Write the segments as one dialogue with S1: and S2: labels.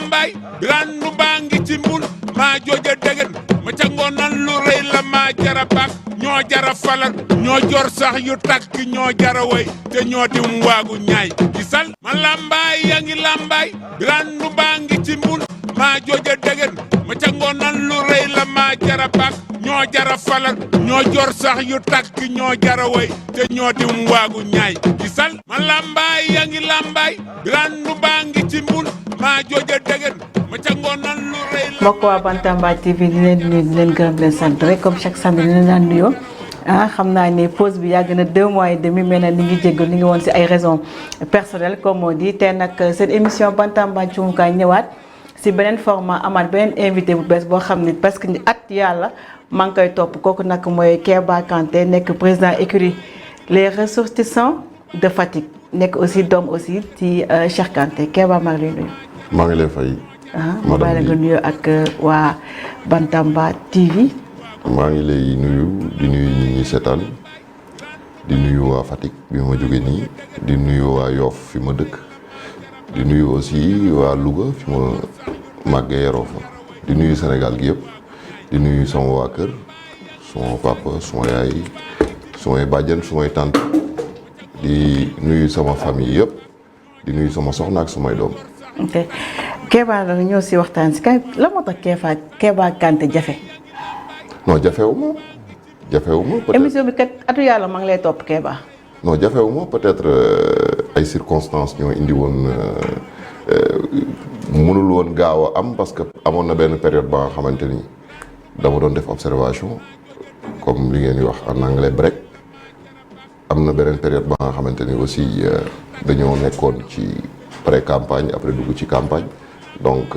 S1: lambaay birandu baa ngi ci mbul maa jooja degen ma ca ngoonan lu rëy la maa jara bak ñoo jara falal ñoo jor sax yu takk ñoo jara way te ñoo dim waagu ñaay gisal ma lambaay yaa ngi lambaay birandu baa ngi ci mbul maa jooja degen ma ca ngoonan lu rëy la maa jara bak ñoo jara falal ñoo jor sax yu takk ñoo jara way te ñoo dim waagu ñaay gisal ma lambaay yaa ngi lambaay birandu baa ngi ci mbul maa jooja degen ma ca ngoonan lu rëy la.
S2: mbokk waa Bantamba TV di leen nuyu di leen gërëm di leen sant rek comme chaque samedi di leen daan nuyoo xam naa ne pause bi yàgg na 2 mois et demi mais nag ni ngi jéggal ni ngi woon si ay raisons personnelles comme on dit tey nag seen émission Bantamba Cumukaay ñëwaat si beneen format amaat beneen invité bu bees boo xam ne parce que at yàlla maa ngi koy topp kooku nag mooy Kéba Kanté nekk président écurie les ressortissants de Fatick nekk aussi doom aussi ci Cheikh Kanté Kéba maa ngi lay nuyu.
S3: maa ngi lay fay.
S2: ma bàyyi la nga nuyoo ak waa Bantamba TV.
S3: maa ngi lay nuyu di nuyu ñi ñuy seetaan di nuyu waa Fatick bi ma jógee nii di nuyu waa Yoff fi ma dëkk di nuyu aussi waa Louga fi ma màggee yaroo fa di nuyu Sénégal gi yëpp di nuyu sama waa kër suma papa suma yaay sumay bàjjan sumay tante di nuyu sama famille yëpp di nuyu sama soxna ak sumay doom.
S2: ok Kéba la ñëw si waxtaan si kay la moo tax Kéba Kanté jafe.
S3: non jafewuma peut-être
S2: émission bi kat atu yàlla maa ngi lay topp Kéba.
S3: non jafewuma peut-être ay circonstances ñoo indi woon mënul woon gaaw a am parce que amoon na benn période ba nga xamante ni dama doon def observation comme li ngeen di wax en anglais break am na beneen période ba nga xamante ni aussi dañoo nekkoon ci pré-campagne après dugg ci campagne donc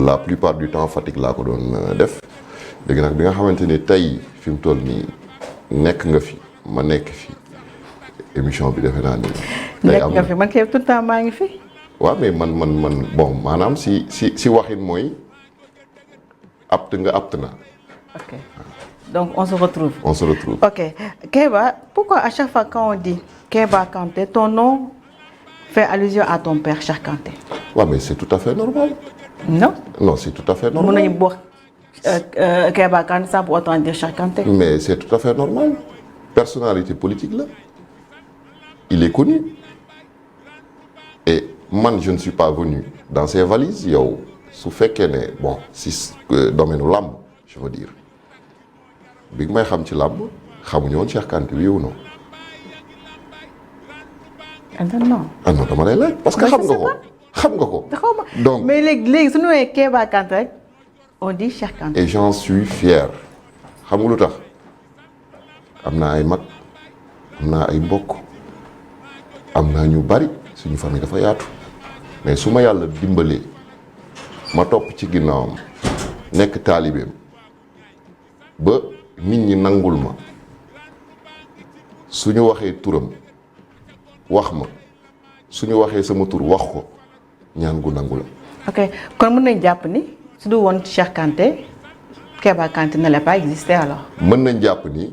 S3: la plupart du temps Fatick laa ko doon def léegi nag bi nga xamante ni tey fi mu toll nii nekk nga fi ma nekk fi émission bi defe naa ni. tey
S2: nekk nga fi man kay tout le temps maa ngi fi.
S3: waaw mais man bon maanaam si waxin mooy apte nga apte na.
S2: ok donc on se retrouve.
S3: on se retrouve.
S2: ok Kéba pourquoi à chaque fois quand on dit Kéba Kanté ton nom fait allusion à ton père Cheikh Kanté.
S3: waaw mais c'est tout à fait normal.
S2: non
S3: c'est tout à fait normal.
S2: mën nañu wax Kéba Kanté sans pour autant dire Cheikh Kanté.
S3: mais c'est tout à fait normal personnalité politique la il est connu et man je ne suis pas venu dans ses valises yow su fekkee ne bon si domaine u làmb je veux dire bi may xam ci làmb xamuñu woon Cheikh Kanté oui ou non.
S2: non.
S3: ah non dama lay laaj parce que xam nga ko. donc
S2: mais léegi su ñu nee Kéba Kanté rek on dit Cheikh Kanté.
S3: et j'en suis fier xam nga lu tax am naa ay mag am naa ay mbokk am naa ñu bari suñu famille dafa yaatu mais su ma yàlla dimbalee ma topp ci ginnaawam nekk taalibeem ba nit ñi nangul ma suñu waxee turam wax ma suñu waxee sama tur wax ko ñaan gu nangu la.
S2: ok kon mën nañ jàpp ni su du woon Cheikh Kanté Kéba Kanté n'allait pas exister alors.
S3: mën nañ jàpp ni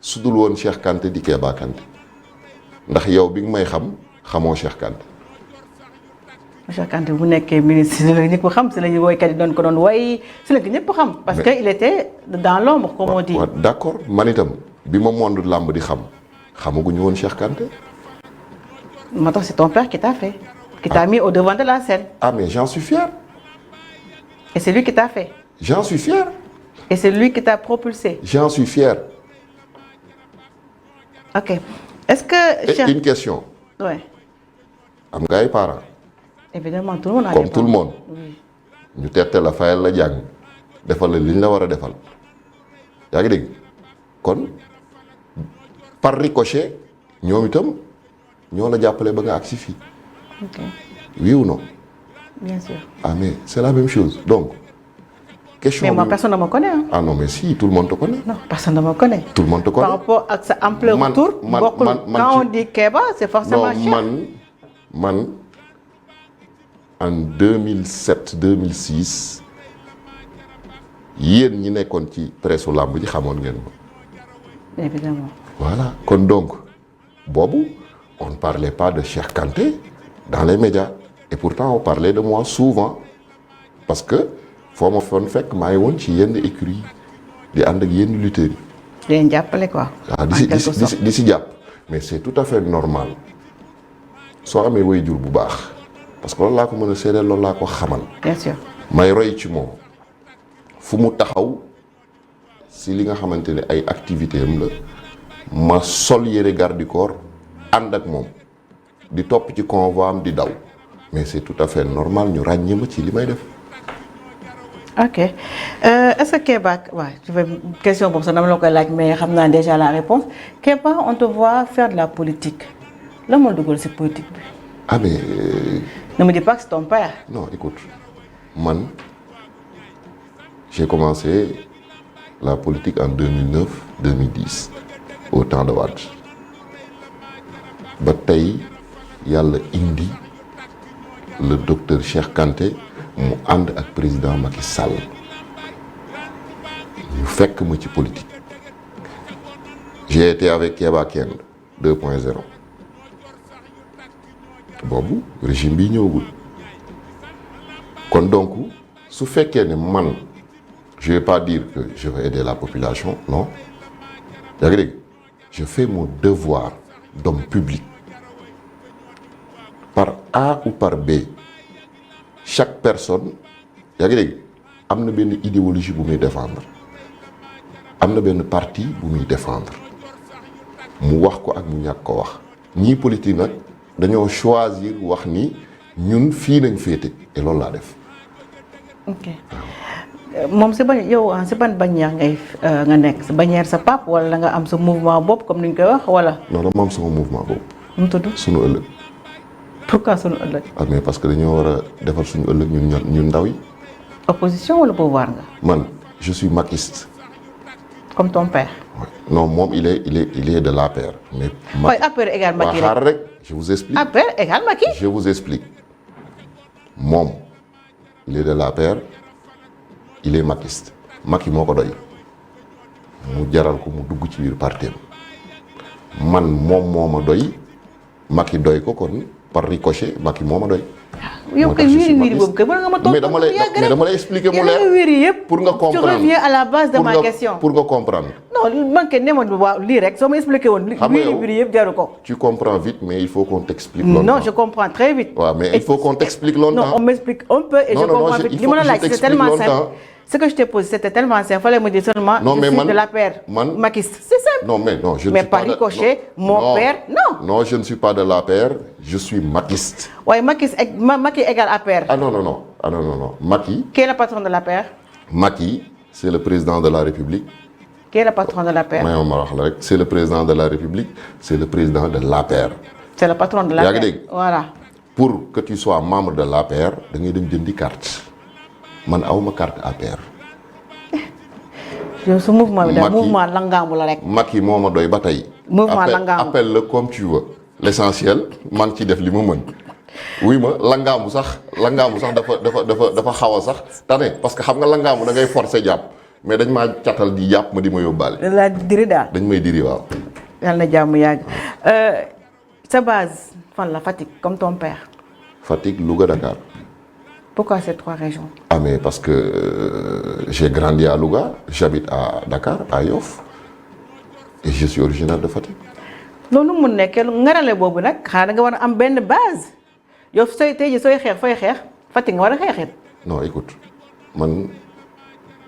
S3: su dul woon Cheikh Kanté di Kéba Kanté ndax yow bi nga may xam xamoo Cheikh Kanté.
S2: Cheikh Kanté bu nekkee ministre si la ñëpp xam si la ñu woykat yi doon ko doon woy si la ñëpp xam. parce que il était dans l'ombre comme on dit.
S3: waaw d'accord man itam bi ma monde làmb di xam xamaguñu woon Cheikh Kanté.
S2: moo tax c'est ton père qui t'a fait. qui t'a mis au devant de la scène.
S3: ah mais j'en suis fier.
S2: et c'est lui qui t'a fait.
S3: j'en suis fier.
S2: et c'est lui qui t'a propulsé.
S3: j'en suis fier.
S2: ok est-ce que.
S3: et une question.
S2: ouais.
S3: am nga ay parents.
S2: évidemment tout le monde a
S3: comme
S2: des
S3: tout le
S2: parents.
S3: monde. ñu tette la fayal la jàng defal la li ñu la war a defal yaa ngi dégg kon par ricochet ñoom itam ñoo la jàppale ba nga agsi fii.
S2: ok
S3: oui ou non.
S2: bien sûr.
S3: ah mais c'est la même chose donc. question
S2: mais moi personne ne me connaît hein.
S3: ah non mais si tout le monde te connaît.
S2: non personne ne me connaît.
S3: tout le monde te connaît.
S2: par rapport ak sa ampleur tour bokkul quand on dit Kéba c'est forcément Cheikh.
S3: non man en 2007 2006 yéen ñi nekkoon ci presse làmb ji xamoon ngeen ma.
S2: évidemment.
S3: voilà kon donc boobu on ne parlait pas de Cheikh Kanté dans les médias et pourtant on parlait de moi souvent parce que foo ma foon fekk maa ngi woon ci yenn écurie di ànd ak yenn lutteurs yi.
S2: di leen jàppale quoi.
S3: waaw di si jàpp mais c'est tout à fait normal soo amee waajur bu baax parce que loolu laa ko mën a seedeel loolu laa ko xamal.
S2: bien sûr.
S3: may roy ci moom fu mu taxaw si li nga xamante ne ay activité am la ma sol yére garde du corps ànd ak moom di topp ci convoi am di daw mais c'est tout à fait normal ñu ràññee ma ci li may def.
S2: ok est-ce que Kéba waaw je vais question boobu sax dama la koy laaj mais xam naa déjà la réponse Kéba on te voit faire de la politique lan moo dugal ci politique bi.
S3: ah mais.
S2: ne me dis pas que c'est ton père.
S3: non écoute man j'ai commencé la politique en 2009-2010 au temps de Wade ba tey yàlla indi le docteur Cheikh Kanté mu ànd ak président Macky Sall ñu fekk ma ci politique j'ai été avec Kéba Kend 2.0 boobu régime bi ñëwagul kon donc su fekkee ne man je vais pas dire que je vais aider la population non yaa ngi dégg je fais mon devoir d'homme public par A ou par B chaque personne yaa ngi dégg am na benn idéologie bu muy défendre am na benn parti bu muy défendre mu wax ko ak mu ñàkk ko wax ñii politique nag dañoo choisir wax ni ñun fii nañ féete et loolu laa def.
S2: ok moom si bañ yow si ban bannière ngay nga nekk si bannière sa pap wala nga am sa mouvement bopp comme ni ñu koy wax wala.
S3: non dama am sama mouvement boobu.
S2: mu tudd
S3: sunu ëllëg.
S2: pourquoi sunu ëllëg.
S3: ah mais parce que dañoo war a defar suñu ëllëg ñun ndaw yi.
S2: opposition wala pouvoir nga.
S3: man je suis maquiste.
S2: comme ton père.
S3: Ouais. Non moom il est de l'APR. mais
S2: oui APR égal Macky
S3: xaar rek je vous explique.
S2: APR égal Macky.
S3: je vous explique moom il est de l'APR il est maquiste Macky moo ko doy mu jaral ko mu dugg ci biir parti man moom moo ma doy Macky doy ko kon par ricochet Macky moo ma doy.
S2: yow kay wiiri boobu kay mën nga ma tontu
S3: mais dama lay expliquer mu leer
S2: wiiri yëpp
S3: pour nga comprendre
S2: je reviens à la base de ma question
S3: pour nga comprendre.
S2: non man kay ne ma waaw lii rek soo ma expliqué woon.
S3: xam nga yow
S2: wiiri yëpp jaru ko.
S3: tu comprends vite mais il faut qu'on t'explique longtemps.
S2: non je comprends très vite.
S3: waaw mais il faut qu'on t'explique longtemps.
S2: non on m'explique un peu et je comprends vite li ma la laaj c'est tellement simple. Ce que je t'ai posé, c'était tellement simple. Il fallait me dire seulement
S3: non,
S2: je suis de la paire. Maquiste. C'est simple.
S3: Non, mais non, je ne
S2: mais
S3: suis pas.
S2: Mais par ricochet, mon père, non.
S3: Non, je ne suis pas de la paire, je suis maquiste.
S2: Oui, Macky égale à paire.
S3: Ah non, non, non. Ah non, non, non. Macky.
S2: Qui est le patron de la paire?
S3: Macky, c'est le président de la République.
S2: Qui est le patron de la paire?
S3: C'est le président de la République, c'est le président de la paire.
S2: C'est le patron de la paire. Voilà.
S3: Pour que tu sois membre de la paire, tu dois avoir une carte. Man awma carte APR.
S2: yow su mouvement bi daal mouvement langaamu la rek.
S3: Macky moo ma doy ba tey.
S2: mouvement langaamu
S3: appelle-le comme tu veux. L'essentiel maa ngi ciy def li ma mën. oui ma langaamu sax dafa xaw a sax tane parce que xam nga langaamu da ngay forcer jàpp mais dañ maa catal di jàpp ma di ma yóbbaale.
S2: la diri daal.
S3: dañ may diri waaw.
S2: yàlla na jàmm yàgg sa base fan la Fatick comme ton père.
S3: Fatick Louga Dakar.
S2: Pourquoi ces trois régions?
S3: Ah mais parce que j'ai grandi à Louga, j'habite à Dakar, à Yoff et je suis originaire de Fatick.
S2: loolu mu nekkee ngarale boobu nag xanaa nga war a am benn base yow sooy tey jii sooy xeex fooy xeex Fatick nga war a xeexit.
S3: non écoute man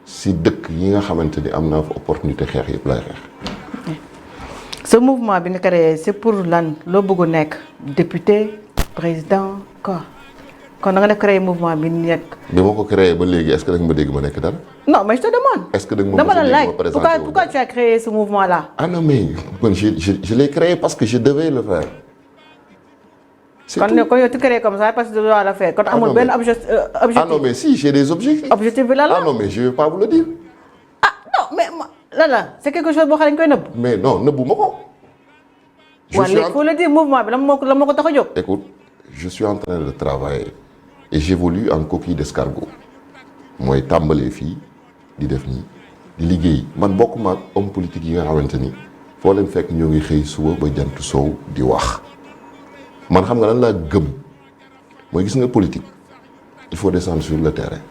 S3: si dëkk yi nga xamante ni am naa fa opportunité xeex yëpp lay xeex.
S2: ce mouvement bi nga créé c'est pour lan loo bëgg nekk député président quoi. kon da nga def créer mouvement bi nekk.
S3: bi ma ko créé ba léegi est-ce que da nga ma dégg ma nekk dara.
S2: non mais je te demande.
S3: est-ce que da nga ma dégg ma présenter
S2: pourquoi tu as créé ce mouvement là.
S3: ah non mais man je l'ai créé parce que je devais le faire.
S2: kon yow tu créé comme ça parce que tu dois le faire. kon amul benn objectif.
S3: ah non mais si j'ai des objectifs.
S2: objectif bi la la.
S3: ah non mais je vais pas vous le dire.
S2: ah non mais la c'est quelque chose boo xam ne dañ koy nëbb.
S3: mais non nëbbu ma ko.
S2: je suis il faut le dire mouvement bi la moo ko tax a jóg.
S3: écoute je suis en train de travailler. et j'évolue en coquille d'escargot mooy tàmbalee fii di def nii di liggéey man bokkuma ak homme politique yi nga xamante ni foo leen fekk ñoo ngi xëy suba ba jant soow di wax man xam nga lan laa gëm mooy gis nga politique il faut descendre sur le terrain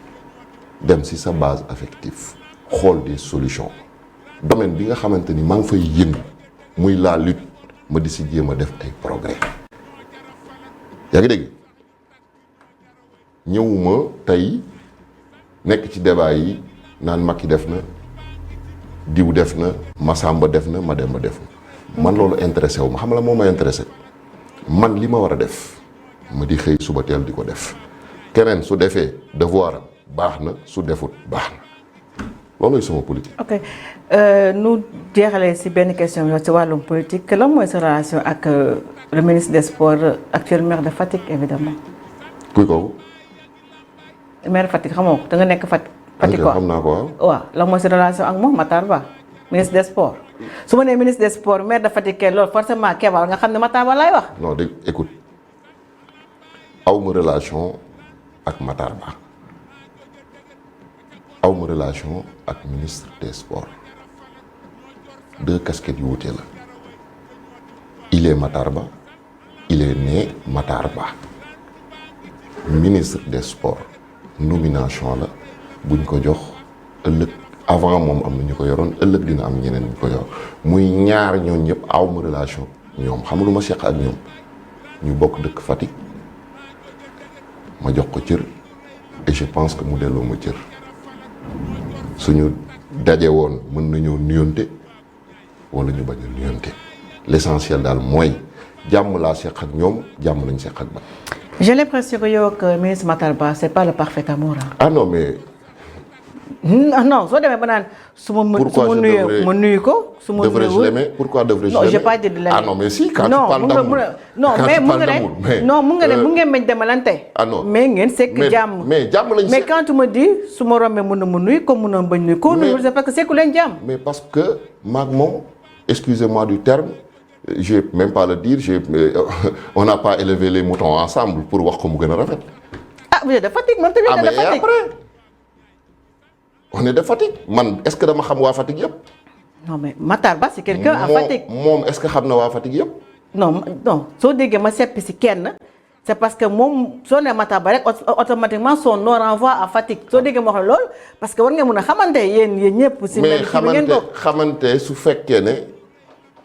S3: dem ci sa base affective xool des solutions domaine bi nga xamante ni maa ngi fay yëngu muy la lutte ma di ci jéem a def ay progrès yaa ngi dégg ñëwuma tey nekk ci débat yi naan Macky def na diw def na Massamba def na Mademba def na man loolu intéressé wu ma xam la moo ma intéressé man li ma war a def ma di xëy suba teel di ko def keneen su defee devoir baax na su defut baax na looluy sama politique.
S2: ok nu jeexalee ci benn question yow ci wàllum politique lan mooy sa relation ak le ministre des sports actuel maire de Fatick évidemment.
S3: kuy kooku.
S2: maire Fatick xamoo ko da nga nekk Fatick quoi
S3: xam naa ko waaw.
S2: waaw lan mooy sa relation ak moom Matar Ba ministre des sports su ma nee ministre des sports maire de Fatick kay loolu forcément Kéba nga xam ne Matar Ba laay wax.
S3: non dégg écoute awma relation ak Matar Ba awma relation ak ministre des sports deux casquettes yu wute la il est Matar Ba il est né Matar Ba ministre des sports nomination la buñ ko jox ëllëg avant moom am na ñu ko yoroon ëllëg dina am ñeneen ñu ko yor muy ñaar ñooñu ñëpp awma relation ñoom xam lu ma seq ak ñoom ñu bokk dëkk Fatick ma jox ko cër et je pense que mu delloo ma cër suñu daje woon mën nañoo nuyonte wala ñu bañ a nuyonte l'essentiel daal mooy jàmm laa seq ak ñoom jàmm lañ seq ak ba.
S2: j'ai l'impression que yow ak ministre Matar Ba c'est pas le parfait amour.
S3: ah non mais.
S2: non soo demee ba naan su ma nuyee ma nuyu ko. su ma
S3: devrais-je l'aimer pourquoi devrais-je l'aimer
S2: non j'ai pas dit de l'aimer.
S3: ah non mais si quand tu parles d'amour
S2: non mais mun nga ne mun ngeen meñ demalante.
S3: ah non
S2: mais ngeen sekk jàmm.
S3: mais jàmm lañ
S2: mais quand tu me dis su ma rombee mun na ma nuyu comme mun na bañ nuyu. koo nuyu c'est parce que sekku leen jàmm.
S3: mais parce que maag moom excusez-moi du terme je vais même pas le dire on n'a pas élevé les moutons ensemble pour wax ko mu gën a rafet.
S2: ah vous êtes de Fatick man tamit de Fatick.
S3: on est de Fatick man est-ce que dama xam waa Fatick yëpp.
S2: non mais Matar Ba c'est quelqu'un à Fatick.
S3: moom est-ce que xam na waa Fatick yëpp.
S2: non soo déggee ma seppi ci kenn c'est parce que moom soo nee Matar Ba rek automatiquement son nom renvoie à Fatick soo déggee ma wax loolu parce que war nga mun a xamante yéen ñëpp. ci
S3: mais
S2: ngeen bokk
S3: xamante su fekkee ne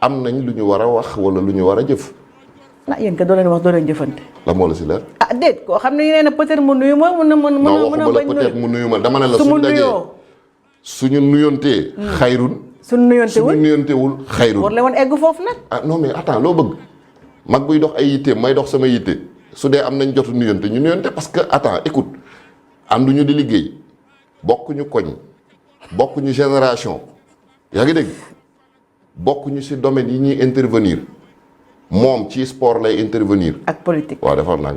S3: am nañ lu ñu war a wax wala lu ñu war a jëf.
S2: ah yéen ka doo leen wax doo leen jëfante.
S3: la moo la si leer.
S2: ah déet koo xam ne nee na peut-être mu nuyu ma mën a bañ
S3: peut-être mu nuyu ma dama ne la suñu dajee suñu nuyontee xayrun
S2: suñu
S3: nuyontewul xayrun
S2: war la woon egg foofu nag.
S3: ah non mais attends loo bëgg mag buy dox ay yitte may dox sama yitte su dee am nañ jotu nuyonte ñu nuyonte parce que attends écoute ànduñu di liggéey bokkuñu koñ bokkuñu génération yaa ngi dégg bokkuñu ci domaine yi ñuy intervenir moom ci sport lay intervenir.
S2: ak politique
S3: waaw defal naa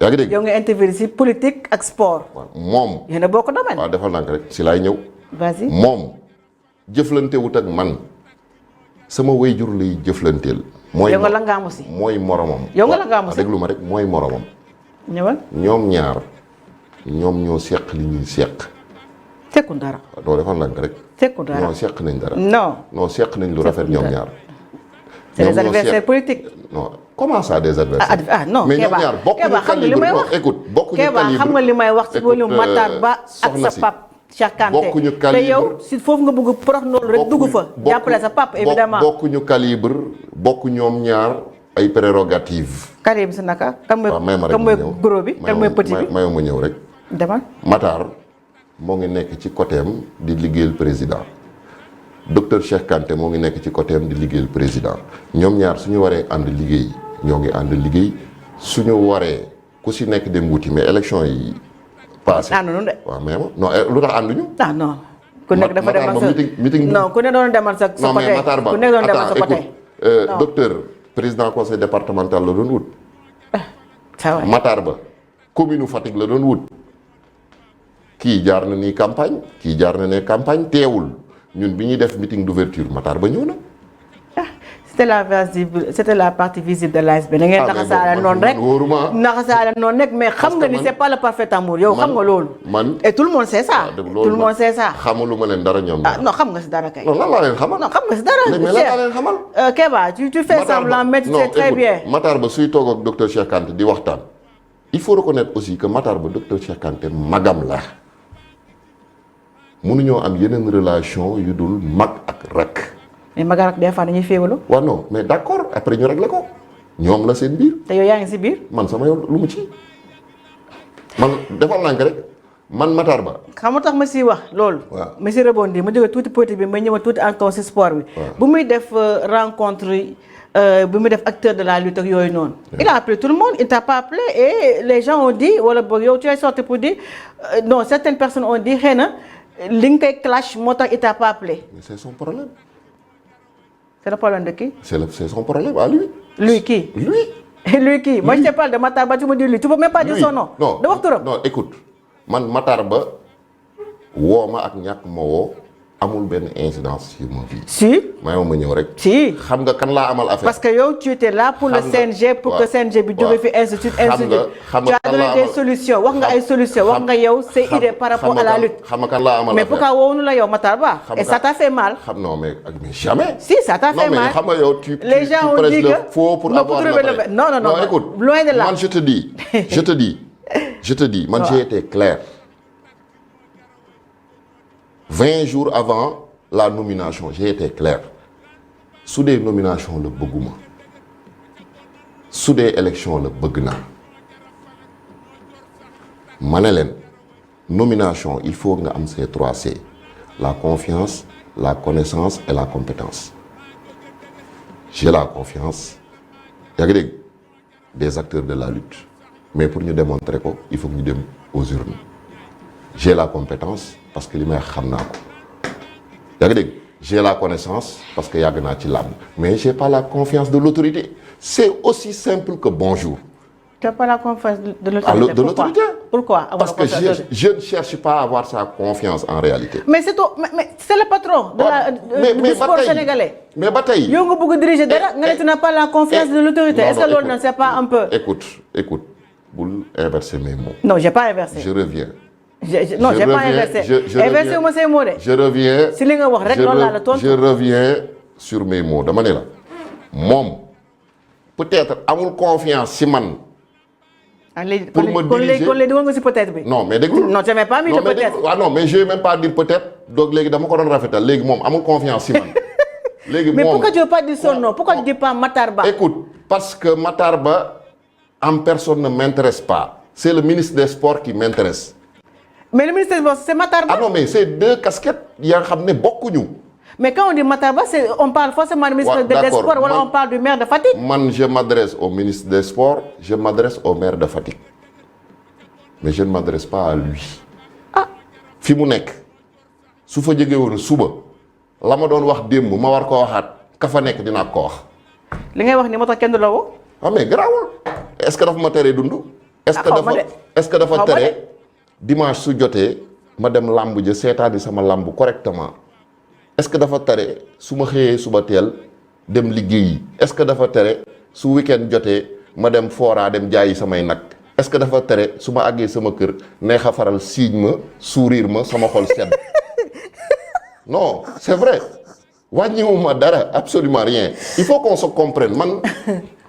S3: yaa ngi dégg.
S2: yow nga intervenir ci politique ak sport.
S3: waaw moom.
S2: yéen a bokk domaine.
S3: waaw defal naa rek ci laay ñëw.
S2: vas-y
S3: moom jëflante wut ak man sama wayjur lay jëflanteel. mooy
S2: yow nga la ngaamu ci.
S3: mooy moromam.
S2: yow nga la ngaamu ci
S3: déglu ma rek mooy moromam.
S2: ñëwal.
S3: ñoom ñaar ñoom ñoo seq li ñuy seq.
S2: sequ dara.
S3: doo defal naa rek.
S2: sequ dara
S3: non seq nañ dara.
S2: non
S3: seq nañ lu rafet ñoom ñaar.
S2: c'est des adversaires politiques.
S3: non comment ça des adversaires.
S2: ah non
S3: mais ñoom ñaar bokkuñu calibre non écoute bokkuñu calibre
S2: xam nga li may wax ci wàllu Matar Ba ak sa pap Cheikh Kanté
S3: bokkuñu calibre
S2: te yow si foofu nga bëgg prox noonu rek dugg fa jàppale sa pap évidemment
S3: bokkuñu calibre bokku ñoom ñaar ay prérogatives.
S2: calibre si naka kan mooy gros bi kan mooy petit bi
S3: mayoo ma ñëw rek
S2: demal
S3: Matar moo ngi nekk ci côté am di liggéeyal président docteur Cheikh Kanté moo ngi nekk ci côté am di liggéeyal président ñoom ñaar suñu waree ànd liggéey ñoo ngi ànd liggéey suñu waree ku si nekk dem wuti mais élection yi passé
S2: ànduñu de
S3: waaw mais non lu tax ànduñu.
S2: ah non ku nekk dafa demal sa
S3: meeting
S2: non ku ne doon demal sa côté
S3: non mais Matar Ba
S2: ku nekk doon demal sa côté
S3: docteur président conseil départemental la doon wut.
S2: ça va
S3: Matar Ba commune Fatick la doon wut kii jaar na nii campagne kii jaar na ne campagne teewul ñun bi ñuy def meeting d'ouverture Matar Ba ñëw na.
S2: c'était la partie visible de l'iceberg da ngeen naxasaale noonu rek naxasaale noonu rek mais xam nga ni c'est pas le parfait amour yow xam nga loolu et tout le monde sait ça tout le monde sait ça
S3: xamalu ma leen dara ñoom
S2: non xam nga si dara kay
S3: non lan laa leen xamal
S2: non xam nga si dara
S3: mais lan laa leen xamal
S2: Kéba tu fais semblant mais tu sais très bien
S3: Matar Ba suy toog ak docteur Cheikh Kanté di waxtaan il faut reconnaître aussi que Matar Ba docteur Cheikh Kanté magam la mënuñoo am yeneen relation yu dul mag ak rak.
S2: mais mag ak des fois dañuy féewalu.
S3: waaw non mais d'accord après ñu réglé ko ñoom la seen biir.
S2: te yow yaa ngi si biir.
S3: man sama yoon lu mu ci man defal naa ko rek man Matar Ba.
S2: xam nga tax ma si wax loolu.
S3: waaw
S2: ma si rebondir ma jóge tuuti politique bi ma ñëwaat tuuti encore si sport bi. bu muy def rencontre yi bu muy def acteur de la lutte ak yooyu noonu. il a appelé tout le monde il t'a pas appelé et les gens ont dit wala boog yow tu es sorti pour dire non certaines personnes ont dit xëy na li nga koy clash moo tax il t'a pas appelé.
S3: mais c'est son problème.
S2: c'est le problème de qui.
S3: c'est son problème à lui.
S2: lui qui. lui qui. moi je te parle de Matar Ba tu me dis lui tu peux même pas dire son nom.
S3: non
S2: da wax turam.
S3: non écoute man Matar Ba woo ma ak ñàkk ma woo amul benn incidence sur ma vie.
S2: si.
S3: ma ñëw rek.
S2: si.
S3: xam nga kan laa amal affaire.
S2: parce que yow tu étais là pour le CNG pour que CNG bi jóge fi institut tu as donné des solutions wax nga ay solutions wax nga yow say idée par rapport à la lutte.
S3: xam nga kan laa amal
S2: mais
S3: affaire
S2: pourquoi woowuñu la yow Matar Ba. et ça t'a fait mal.
S3: non mais jamais.
S2: si ça t'a fait mal.
S3: non mais xam nga yow tu
S2: les gens ont dit que
S3: faux pour avoir
S2: non
S3: écoute
S2: loin de là.
S3: man je te dis man j'ai été clair 20 jours avant la nomination j'ai été clair su dee nomination la bëgguma su dee élection la bëgg naa ma ne leen nomination il faut nga am ces 3 C la confiance la connaissance et la compétence j'ai la confiance yaa ngi dégg des acteurs de la lutte mais pour ñu démontrer ko il faut que ñu dem aux urnes j'ai la compétence parce que li may xam naa ko yaa ngi dégg j'ai la connaissance parce que yàgg naa ci làmb mais j'ai pas la confiance de l'autorité c'est aussi simple que bonjour.
S2: Tu n'as pas la confiance de l'autorité.
S3: De l'autorité.
S2: Pourquoi?
S3: Parce que je ne cherche pas à avoir sa confiance en réalité.
S2: Mais c'est toi, mais c'est le patron du sport sénégalais.
S3: Mais bataille.
S2: Yow nga bëgg diriger dara, nga ne tu n'as pas la confiance de l'autorité. Est-ce que loolu non c'est pas un peu?
S3: Écoute, bul inverser mes mots.
S2: Non, j'ai pas inversé.
S3: Je reviens.
S2: Non, j'ai pas inversé. Inversé wu ma say mots de.
S3: Je reviens.
S2: Si li nga wax rek loolu laa la tontu.
S3: Je reviens sur mes mots. Dama ne la moom peut-être amul confiance ci man. Pour me diriger
S2: kon léegi nga si peut-être bi.
S3: non mais déglu.
S2: Non, tu n'avais pas mis de peut-être.
S3: Ah non mais je vais même pas dire peut-être donc léegi dama ko doon rafetal léegi moom amul confiance ci man. léegi
S2: mais
S3: moom
S2: pourquoi tu veux pas dire son nom? Pourquoi tu dis pas Matar Ba?
S3: Écoute, parce que Matar Ba en personne ne m'intéresse pas. C'est le ministre des Sports qui m'intéresse.
S2: Mais le ministre des Sports c'est Matar Ba.
S3: Ah non mais c'est 2 casquettes yaa xam ne bokkuñu.
S2: Mais quand on dit Matar Ba, on parle forcément du ministre des Sports ou on parle du maire de Fatick.
S3: Man, je m'adresse au ministre des Sports, je m'adresse au maire de Fatick. Mais je ne m'adresse pas à lui.
S2: Ah.
S3: Fi mu nekk su fa jógee woon suba la ma doon wax démb ma war koo waxaat ka fa nekk dinaa ko wax.
S2: li ngay wax ni moo tax kenn du la woo.
S3: Ah mais garaawul. Est-ce que dafa ma teree dund. Est-ce que dafa tere dimanche su jotee ma dem làmb ja seetaani sama làmb correctement. Est-ce que dafa tere su ma xëyee suba teel dem liggéeyi est-ce que dafa tere su week-end jotee ma dem fora dem jaayi samay nag est-ce que dafa tere su ma àggee sama kër neex a faral siiñ ma sourire ma sama xol sedd non c'est vrai wàññiwuma dara absolument rien il faut qu'on se comprenne man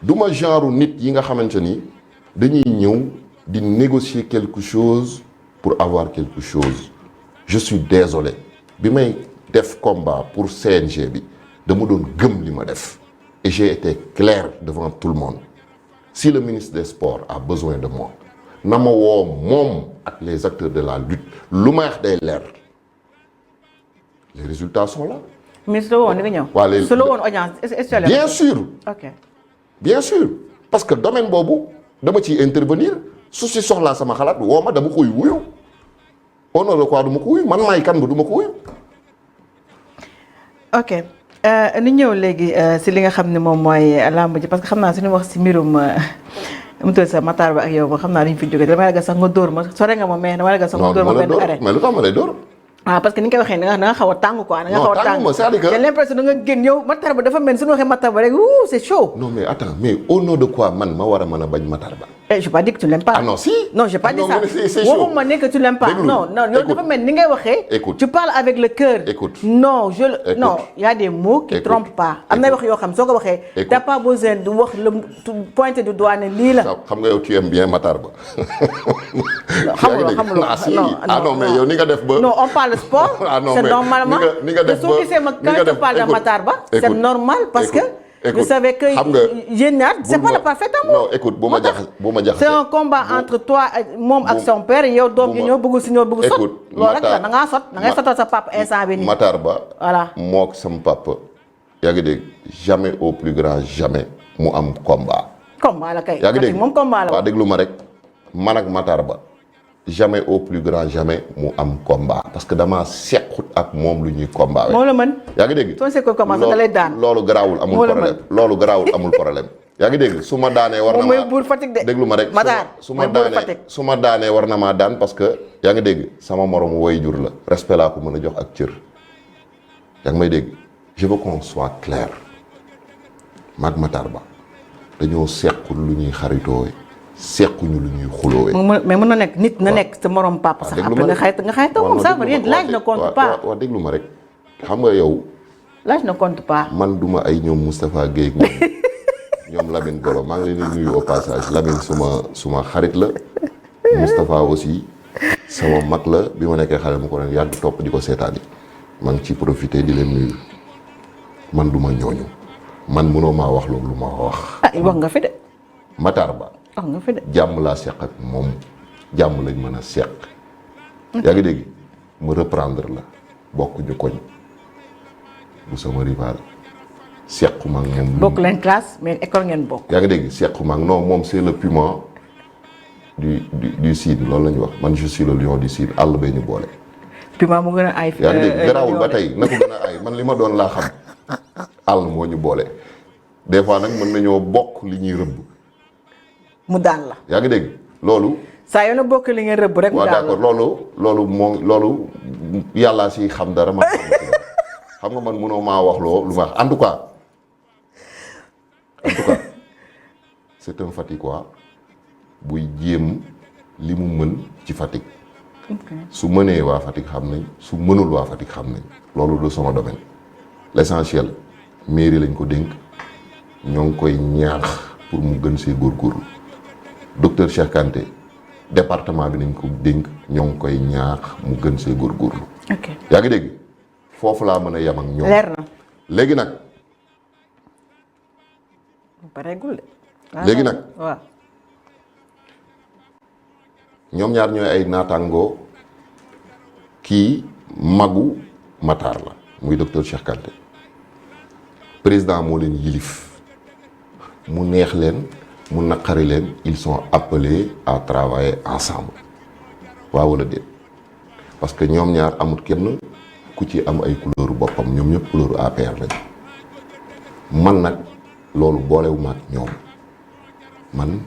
S3: duma genre nit yi nga xamante ni dañuy ñëw di négocier quelque chose pour avoir quelque chose je suis désolé bi may def combat pour CNG bi dama doon gëm li ma def et j'ai été clair devant tout le monde si le ministre des Sports a besoin de moi na ma woo moom ak les acteurs de la lutte lu ma wax day leer les résultats sont là.
S2: ministre la woon di nga ñëw.
S3: waa léegi
S2: su la woon audience est-ce
S3: bien sûr.
S2: ok
S3: bien sûr parce que domaine boobu dama ciy intervenir su si soxlaa sama xalaat woo ma dama koy wuyu au nom de quoi du ma ko wuyu man maay kan ba du ma ko wuyu.
S2: ok ni ñëw léegi si li nga xam ne moom mooy làmb ji parce que xam naa suñu wax si mbirum mu tudd sa Matar Ba ak yow ba xam naa dañu fi jógee damay ragal sax nga dóor ma sore nga ma mais damay ragal sax nga dóor ma benn arrêt
S3: mais lu tax ma lay dóor.
S2: ah parce que ni nga koy waxee da nga xaw a tàng quoi. da nga xaw a tàng
S3: non c'est-à-dire que
S2: j'ai l'impression da nga génn yow Matar Ba dafa mel suñu waxee Matar Ba rek c'est chaud.
S3: non mais attends mais au nom de quoi man ma war a mën a bañ Matar Ba.
S2: je n'ai pas dit que tu l'aimes pas.
S3: Ah non, si.
S2: Non, je n'ai pas dit ça.
S3: C'est chaud.
S2: Waxuma ne que tu l'aimes pas.
S3: Déglu.
S2: Non, yow dafa mel ni ngay waxee.
S3: Écoute.
S2: Tu parles avec le cœur.
S3: Écoute.
S2: Non,
S3: Écoute.
S2: non, il y a des mots qui
S3: Écoute.
S2: trompent pas. Am na wax yoo xam soo ko waxee.
S3: Écoute.
S2: T'as pas besoin de wax le pointer du doigt ne lii la.
S3: xam nga yow tu aimes bien Matar Ba.
S2: xamuloo
S3: ah si
S2: non,
S3: ah non mais yow ni nga def ba.
S2: Non, on parle sport.
S3: Ah non,
S2: c'est
S3: mais
S2: normalement.
S3: ni nga def
S2: Te soo gisee ma quand tu parles de Matar Ba, c'est
S3: écoute.
S2: normal parce que
S3: Écoute.
S2: vous savez que
S3: Xam nga,
S2: yéen ñaar c'est pas le parfait amour.
S3: non écoute bu ma jaxase
S2: C'est un combat entre toi moom ak son père yow doom gi ñoo bëgg si ñoo bëgg sot.
S3: écoute,
S2: loolu rek la
S3: Matar-
S2: da ngaa sot da ngay sotal sa papa instant bi nii.
S3: Matar Ba.
S2: Voilà.
S3: mook sama papa. yaa ngi dégg jamais au plus grand jamais mu am combat.
S2: combat la kay.
S3: yaa ngi dégg
S2: moom combat la
S3: waaw déglu ma rek man ak Matar Ba jamais au plus grand jamais mu am combat parce que dama sequt ak moom lu ñuy combat.
S2: moo la mën.
S3: yaa ngi dégg
S2: soo sequl combat sax da lay daan.
S3: loolu garaawul amul
S2: Moo la
S3: problème loolu garaawul amul problème. yaa ngi dégg su ma daanee war na
S2: moom
S3: maa
S2: mooy buur Fatick de.
S3: déglu ma rek
S2: Matar
S3: su ma
S2: mooy buur
S3: daanee
S2: Fatick.
S3: su ma daanee war na maa daan parce que yaa ngi dégg sama moromu way jur la respect laa ko mën a jox ak cër. yaa ngi may dégg je veux qu'on soit clair maag Matar Ba dañoo sequl lu ñuy xaritoowe sequñu lu ñuy xuloowe.
S2: mais mën na nekk nit na nekk sa morom papa sax après nga xayta moom ça veut rien l'âge ne compte pas.
S3: waaw déglu ma rek xam nga yow.
S2: L'âge ne compte pas.
S3: man duma ay ñoom Moustapha Guèye ñoom Lamine Golo maa ngi leen di nuyu au passage Lamine suma xarit la Moustapha aussi sama mag la bi ma nekkee xale mu ko doon yàgg topp di ko seetaani maa ngi ci profité di leen nuyu man duma ñooñu man mënoo maa wax loolu lu ma wax.
S2: ah wax nga fi de.
S3: Matar Ba.
S2: wax nga fi de.
S3: jàmm laa seq ak moom jàmm lañ mën a seq. yaa ngi dégg mu reprendre la bokk ñu koñ bu sama rival sequma ak moom.
S2: bokk leen classe mais école ngeen bokk.
S3: yaa ngi dégg sequma ak non moom c'est le puma du Sine loolu la ñu wax man je suis le lion du Sine àll bee ñu boole.
S2: puma mu gën a ay.
S3: yaa ngi dégg garaawul ba tey na ko gën a ay man li ma doon laa xam àll moo ñu boole des fois nag mën nañoo bokk li ñuy rëbb.
S2: mu daan la.
S3: yaa ngi dégg loolu.
S2: saa yoo na bokk li ngeen rëbb rek. mu daan la
S3: waaw d'accord loolu yàllaa si xam dara man xam nga man mënoo maa wax loo lu ma wax en tout cas c'est un Faticois buy jéem li mu mën ci Fatick. su mënee waa Fatick xam nañ su mënul waa Fatick xam nañ loolu du sama domaine l'essentiel mairie lañ ko dénk ñoo ngi koy ñaax pour mu gën see góorgóorlu docteur Cheikh Kanté département bi nañ ko dénk ñoo ngi koy ñaax mu gën see góorgóorlu.
S2: ok
S3: yaa ngi dégg foofu laa mën a yem ak ñoom.
S2: leer na.
S3: léegi nag.
S2: pareegul de.
S3: léegi nag
S2: waaw.
S3: ñoom ñaar ñooy ay naataangoo kii magu Matar la muy docteur Cheikh Kanté président moo leen yilif mu neex leen mu naqari leen ils sont appelés à travailler ensemble waaw wala déet parce que ñoom ñaar amut kenn ku ci am ay couleur boppam ñoom ñëpp couleur APR lañ man nag loolu boolewuma ak ñoom man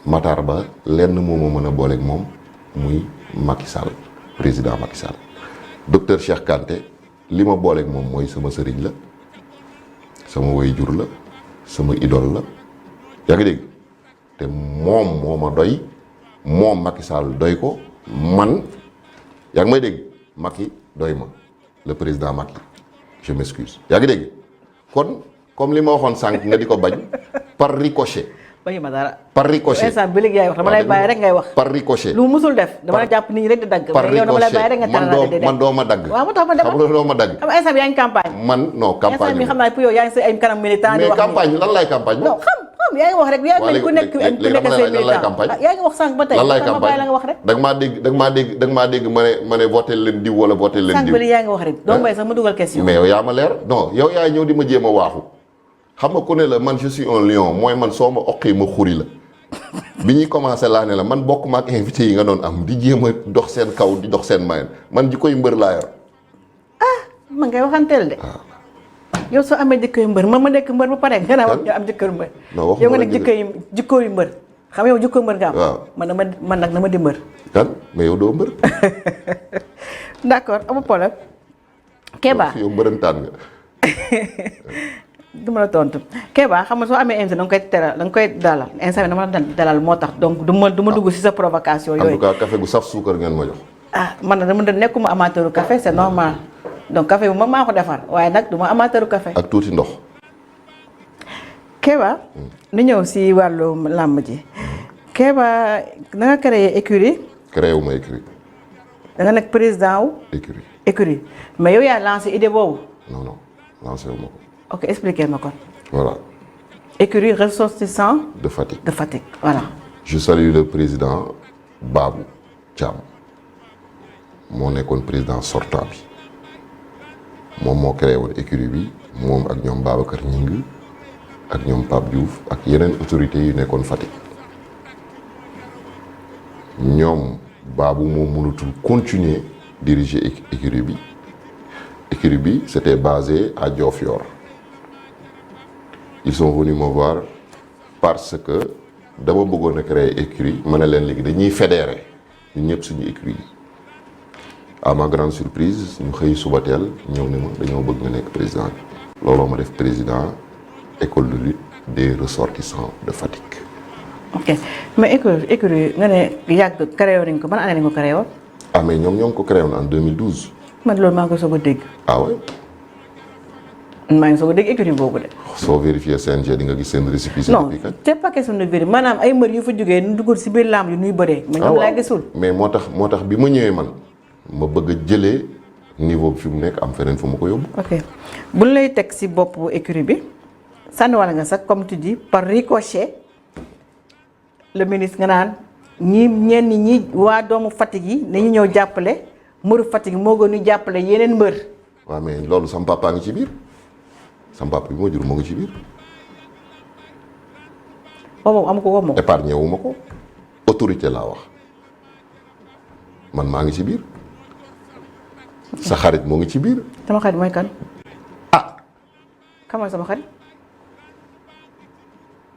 S3: Matar Ba lenn moo ma mën a booleeg moom muy Macky Sall président Macky Sall docteur Cheikh Kanté li ma booleeg moom mooy sama sëriñ la sama waajur la sama idole la yaa ngi dégg te moom moo ma doy moom Macky Sall doy ko man yaa ngi may dégg Macky doy ma le président Macky je m'excuse yaa ngi dégg kon comme li ma waxoon sànq nga di ko bañ par ricochet.
S2: bañu ma dara.
S3: par ricochet
S2: instant bi léegi yaay wax dama lay bàyyi rek ngay wax.
S3: par ricochet.
S2: lu musul def dama la jàpp nit ñi rek di dagg.
S3: par
S2: mais yow dama lay bàyyi rek nga
S3: ricochet man doo ma dagg.
S2: waaw moo tax ma demoon
S3: xam nga doo ma dagg.
S2: xam nga instant bi yaa ngi campagne.
S3: man non campagne
S2: instant bi xam naa pour yow yaa ngi sa ay kanam militant di
S3: mais
S2: wax
S3: campagne lan lay campagne.
S2: non xam yaa ngi wax rek yaa ngi ku nekk say militant yaa ngi wax sànq ba tey
S3: lan lay
S2: ma bàyyi la nga wax rek.
S3: da nga maa dégg ma ne voté leen diw wala voté leen diw.
S2: sànq ba yaa ngi wax rek doo may sax ma dugal question.
S3: mais yow yaa ma leer non yow yaa ñëw di ma jéem a waaxu xam nga ku ne la man je suis un lion mooy man soo ma oqee ma xuri la bi ñuy commencé laa ne la man bokk ma ak invité yi nga doon am di jéem a dox seen kaw di dox seen mayen man ji koy mbër laa yor.
S2: ma ngay waxanteel de. yow soo amee jikko yu mbër ma nekk mbër ba pare nga naa am jikko yu mbër. yow nga nekk jikko yu mbër xam yow jikko mbër nga am.
S3: waaw
S2: man nag dama di mbër.
S3: kan mais yow doo mbër.
S2: d'accord amul problème. Kéba
S3: yow mbërëntaan nga.
S2: du ma la tontu Kéba xam nga soo amee invité da nga koy teral da nga koy dalal instant bi dama la dalal moo tax donc du ma dugg si sa provocation
S3: en tout
S2: yooyu.
S3: cas café gu saf suukar ngeen ma jox.
S2: ah man nag dama nekkuma amateuru café c'est normal donc café bu mag maa ko defar waaye nag du ma amateuru café.
S3: ak tuuti ndox.
S2: Kéba ni ñëw si wàllu làmb ji Kéba da nga créé écurie.
S3: créé wu ma écurie.
S2: da nga nekk président wu. écurie mais yow yaa lancé idée boobu.
S3: non lancé wu ma ko.
S2: ok expliquez ma kon.
S3: voilà.
S2: écurie ressortissant.
S3: de Fatick
S2: voilà.
S3: je salue le président Babou Thiam moo nekkoon président sortant bi moom moo créé woon écurie bi moom ak ñoom Babacar Gningue ak ñoom Pape Diouf ak yeneen autorités yu nekkoon Fatick ñoom Babou moo mënatul continuer diriger écurie bi. Écurie bi c'était basé à Diofior ils sont venus me voir parce que dama bëggoon a créer écurie ma ne leen léegi dañuy fédérer ñun ñëpp suñu écurie yi à ma grande surprise ñu xëy suba teel ñëw ne ma dañoo bëgg nga nekk président bi looloo ma def président école de lutte des ressortissants de Fatick.
S2: ok mais écurie nga ne yàgg créé nañ ko ban année lañ ko créé woon.
S3: ah mais ñoom ñoo ngi ko créé woon en 2012.
S2: man loolu maa ngi ko soog a dégg.
S3: ah ouais.
S2: maa ngi soog a dégg écurie boobu de.
S3: soo vérifier CNG di nga gis seen récépissé.
S2: non c'est pas question de vérifier maanaam ay mbër yu fa jógee nu duggal si biir làmb yu nuy bëree. ma ñoom laa gisul.
S3: mais moo tax bi ma ñëwee man ma bëgg a jëlee niveau bi fi mu nekk am feneen fu ma ko yóbbu.
S2: ok bu ñu lay teg si boppu écurie bi sànniwala nga sax comme tu dis par ricochet le ministre nga naan ñenn ñi waa doomu Fatick yi dañuy ñëw jàppale. mbëru Fatick moo gën ñu jàppale yeneen mbër.
S3: waaw mais loolu sama papa ngi ci biir sama papa bi ma jur moo ngi ci biir.
S2: moom amu ko moom.
S3: épargné wu ma ko autorité laa wax man maa ngi ci biir sa xarit moo ngi ci biir.
S2: sama xarit mooy kan. kan mooy sama xarit.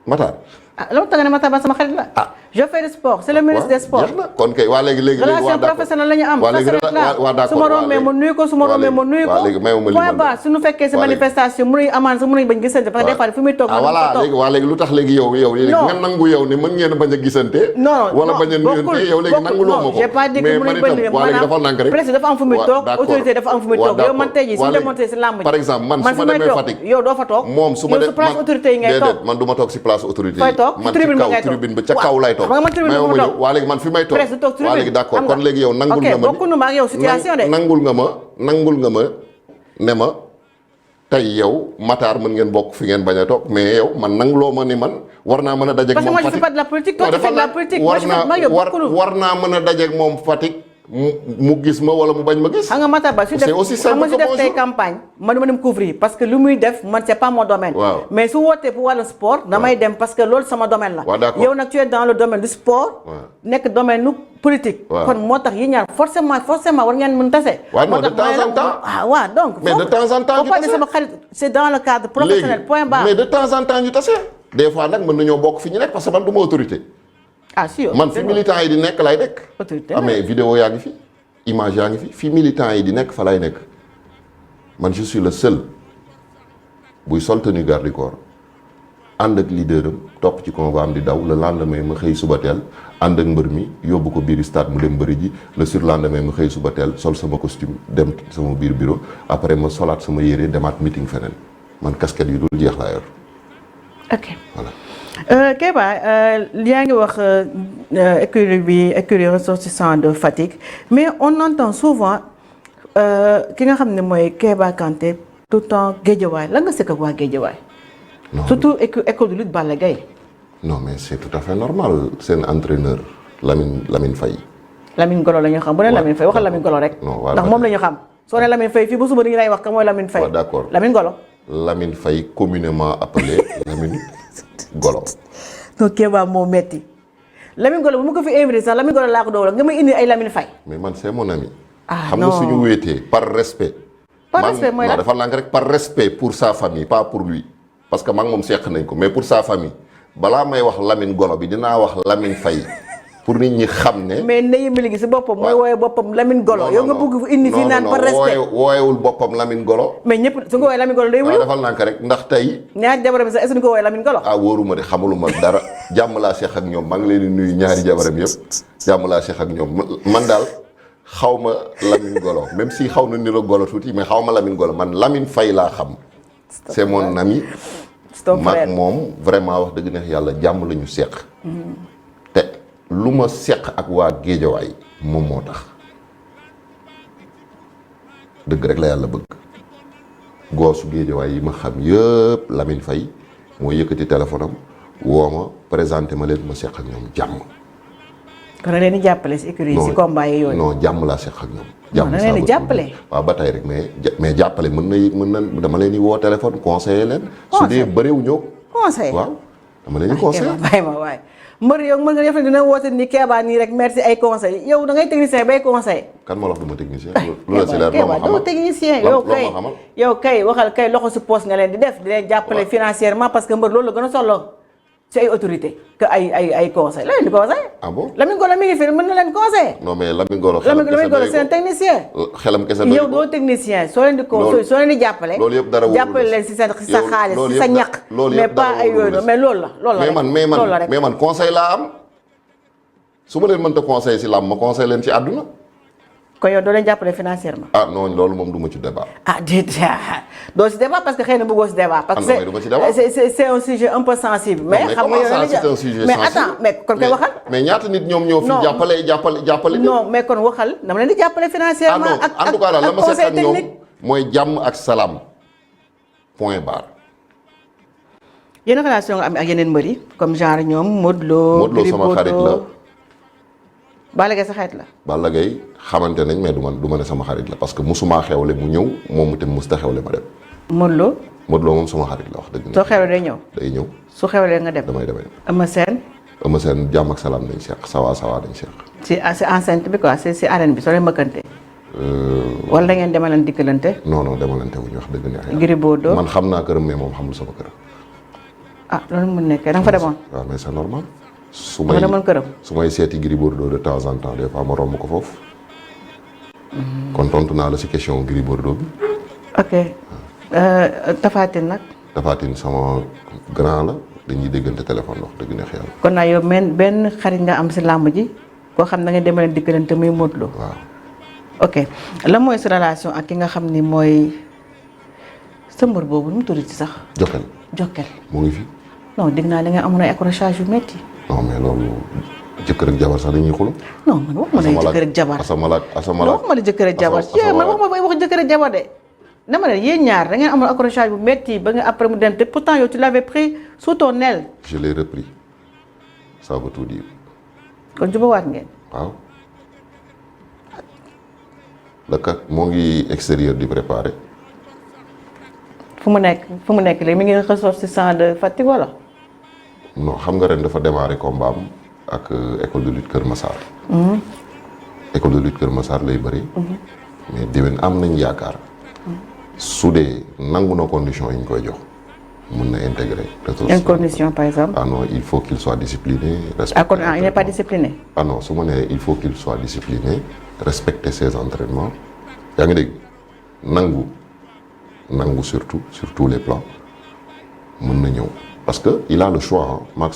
S3: Matar.
S2: la ma tàggat ne Matar Ba sama xarit la. je fais du sport c'est le ministre des sports.
S3: jeex na kon kay waa léegi
S2: relation professionnelle la ñu am.
S3: waa d'accord
S2: su ma rombee ma nuyu ko su ma rombee ma nuyu ko.
S3: waa léegi may ma
S2: point bas suñu fekkee si manifestation mënuñ amaan sax mënuñ bañ gisante parce que des fois fi muy toog.
S3: voilà léegi waa léegi lu tax léegi yow nga nangu yow ne mën ngeen bañ a gisante.
S2: non
S3: wala bañ a nuyante yow léegi nangu loo ma ko.
S2: j'ai pas dit que mënuñ bañ
S3: waa léegi dafa nank rek.
S2: presse dafa am fu muy toog autorité dafa am fu muy toog yow man tey jii su demontee si làmb ji
S3: par exemple man su ma demee Fatick
S2: yow doo fa toog
S3: moom su ma
S2: yow su place autorité yi ngay toog
S3: man du ma toog si place autorité
S2: fay toog
S3: man ci kaw tribune ba ca kaw lay toog waa léegi man fi may toog waa léegi d'accord kon léegi yow nangul nga ma
S2: bokkunu ma ak yow situation de
S3: nangul nga ma ne ma tey yow Matar mën ngeen bokk fi ngeen bañ a toog mais yow man nanguloo ma ni man war naa mën a dajeeg moom
S2: parce que moi je fais pas de la politique toi tu fais de la politique moi je fais
S3: war naa mën a dajeeg moom Fatick mu gis ma wala mu bañ ma gis.
S2: xam nga Matar Ba su def xam nga su def tey campagne man dama dem couvrir parce que lu muy def man c'est pas mon domaine.
S3: waaw
S2: mais su wootee pour wàllu sport damay dem parce que loolu sama domaine la.
S3: waaw d'accord
S2: yow nag tu es dans le domaine du sport. nekk domaine nu politique. kon moo tax yi ñaar forcément war ngeen mën tase.
S3: waaw non de temps en temps
S2: waaw donc.
S3: mais de temps en temps ñu tase
S2: sama xarit c'est dans le cadre professionnel point barre.
S3: mais de temps en temps ñu tase. des fois nag mën nañoo bokk fi ñu nekk parce que man du ma autorité.
S2: ah si
S3: man fi militant yi di nekk lay nekk.
S2: autorité
S3: mais vidéo yaa ngi fi. image yaa ngi fi militant yi di nekk fa lay nekk man je suis le seul buy sol tenue garde du corps ànd ak leader am topp ci convoi am di daw le lendemain ma xëy suba teel ànd ak mbër mi yóbbu ko biir stade mu dem mbëri ji le surlendemain ma xëy suba teel sol sama costume dem sama biir bureau après ma solaat sama yére demaat meeting feneen man casquette yu dul jeex laa yor.
S2: ok
S3: voilà.
S2: Kéba yaa ngi wax écurie ressortissant de Fatick mais on entend souvent ki nga xam ne mooy Kéba Kanté tout le temps Guédiawaye la nga sëkk ak waa Guédiawaye.
S3: non
S2: surtout école de lutte Balla Gaye.
S3: non mais c'est tout à fait normal seen entraîneur Lamine Faye.
S2: Lamine Golo la ñu xam bu ne Lamine Faye waxal Lamine Golo rek. ndax moom la ñu xam soo ne Lamine Faye fii ba suba dañu lay wax ka mooy Lamine Faye.
S3: d'accord
S2: Lamine Golo.
S3: Lamine Faye communément appelé Lamine Golo.
S2: donc Kéba moo metti Lamine Golo bu ma ko fi invité sax Lamine Golo laa ko doon nga may indi ay Lamine Faye.
S3: mais man c'est mon ami.
S2: ah non
S3: xam nga suñu wéetee par respect.
S2: par respect mooy la
S3: dafa lànk rek par respect pour sa famille pas pour lui. parce que maa ngi moom seq nañ ko mais pour sa famille balaa may wax Lamine Golo bi dinaa wax Lamine Faye pour nit ñi xam ne.
S2: mais Ndeye Mbile gi si boppam. mooy wooyee boppam Lamine Golo. yow nga bëgg indi fii naan par respect.
S3: wooyewul boppam Lamine Golo.
S2: mais ñëpp su nga wooyee Lamine Golo day wuyu.
S3: defal naa ko rek ndax tey.
S2: ñaari jabaram sax est-ce que ko wooyee Lamine Golo.
S3: wóoruma de xamaluma dara jàmm laa seex ak ñoom maa ngi leen di nuyu ñaari jabaram yëpp jàmm laa seex ak ñoom man daal xaw ma Lamine Golo même si xaw na niro Golo tuuti mais xaw ma Lamine Golo man Lamine Faye laa xam. c'est mon ami. mag moom vraiment wax dëgg neex yàlla jàmm la ñu seq. te lu ma seq ak waa Géejawaay moom moo tax dëgg rek la yàlla bëgg goosu Géejawaay yi ma xam yëpp Lamine Faye moo yëkkati téléphone am woo ma présenté ma leen ma seq ak ñoom jàmm.
S2: kon da leen di jàppale si écurie yi si combat yi yooyu.
S3: non jàmm laa seq ak ñoom.
S2: jàmm da leen di jàppale.
S3: waaw ba tey rek mais jàppale mën na dama leen di woo téléphone conseiller leen. su dee bëriw ñëw.
S2: conseil
S3: waaw dama leen di conseiller.
S2: bàyyi ma waay mbër yow mën nga def dina woote ni Kéba nii rek merci ay conseil yow da ngay technicien bay conseil.
S3: kan moo la wax dama technicien. lu la si leer loo ma xamal
S2: doo technicien yow kay waxal kay loxo si poste nga leen di def di leen jàppale financièrement parce que mbër loolu la gën a soxla ci ay autorité que ay conseil la leen di conseil.
S3: ah bon
S2: Lamine Golo mi ngi fi mën na leen conseil.
S3: non mais Lamine Golo.
S2: c'est un technicien.
S3: xelam kese
S2: yow doo technicien soo leen di conseil soo leen di jàppale.
S3: loolu yëpp dara
S2: jàppale leen si sa xaalis si sa ñaq. mais pas ay yooyu mais loolu la.
S3: mais man conseil laa am su ma leen mënta conseil si làmb ma conseil leen ci àdduna.
S2: kon yow doo leen jàppale financièrement.
S3: non loolu moom du ma ci débat.
S2: doo si débat parce que xëy na bëggoo si débat. parce que c'est un sujet un peu sensible. mais xam nga yow
S3: c'est un sujet sensible
S2: mais attends mais kon koy waxal.
S3: mais ñaata nit ñoom ñoo fi jàppale.
S2: non mais kon waxal dama leen di jàppale financièrement.
S3: en tout cas daal la ma seet ak ñoom mooy jàmm ak salaam point barre.
S2: yenn relation nga am ak yeneen mbër yi comme genre ñoom Modou Lo.
S3: Modou Lo sama xarit la.
S2: Balla Gaye sa xarit la.
S3: Balla Gaye xamante nañ mais du ma ne sama xarit la parce que musuma xewle mu ñëw moom itam musta xewle ma dem.
S2: Modou Lo.
S3: Modou Lo moom sama xarit la wax dëgg.
S2: soo xewle day ñëw.
S3: day ñëw.
S2: su xewlee nga dem.
S3: damay.
S2: Eumeu Sène.
S3: Eumeu Sène jàmm ak salaam dañ seq sawa dañ seq.
S2: si enceinte bi quoi si arène bi soo leen mbëkkante. wala da ngeen demalante dikkalante.
S3: non demalante wuñu wax dëgg neex.
S2: Gris Bordeaux
S3: man xam naa këram mais moom xamul sama kër.
S2: loolu mu nekkee da nga fa demoon.
S3: waaw mais c'est normal. su may seeti Gris Bordeaux de temps en temps des fois ma romb ko foofu. kon tontu naa la si question Gris Bordeaux bi.
S2: ok Tapha Tine nag.
S3: Tapha Tine sama grand la dañuy déggante téléphone wax dëgg neex yàlla.
S2: kon naa yow benn xarit nga am si làmb ji koo xam da nga demalante dikkalante muy Modou Lo.
S3: waaw.
S2: ok lan mooy sa relation ak ki nga xam ni mooy sa mbër boobu nu mu tudd ci sax. Jokkel
S3: mu ngi fi.
S2: non dégg naa da nga amoon ay accrochage yu métti.
S3: non mais loolu jëkkër ak jabar sax dañuy xuloo.
S2: non man waxuma la jëkkër ak jabar. waxuma la jëkkër ak jabar. man waxuma wax jëkkër ak jabar de. dama ne yéen ñaar da ngeen amoon accrochage bu métti ba nga après mu dem te pourtant yow tu l'avais pris sous ton aile.
S3: je l'ai repris ça veut tout dire.
S2: kon jubawaat ngeen.
S3: waaw. la kat moo ngi extérieur di préparer.
S2: fu mu nekk léegi mi ngi ressortissant de Fatick wala.
S3: non xam nga ren dafa démarrer combat am ak école de lutte Kër Massar. école de lutte Kër Massar lay bëri. mais déwén am nañ yaakaar. su dee nangu na condition yi ñu koy jox mun na intégrer.
S2: une condition par exemple.
S3: ah non il faut qu'il soit discipliné.
S2: il n'est pas discipliné.
S3: ah non su ma nee il faut qu'il soit discipliné respecter ses entraînements yaa ngi dégg nangu surtout sur tous les plans mën na ñëw parce que il a le choix maag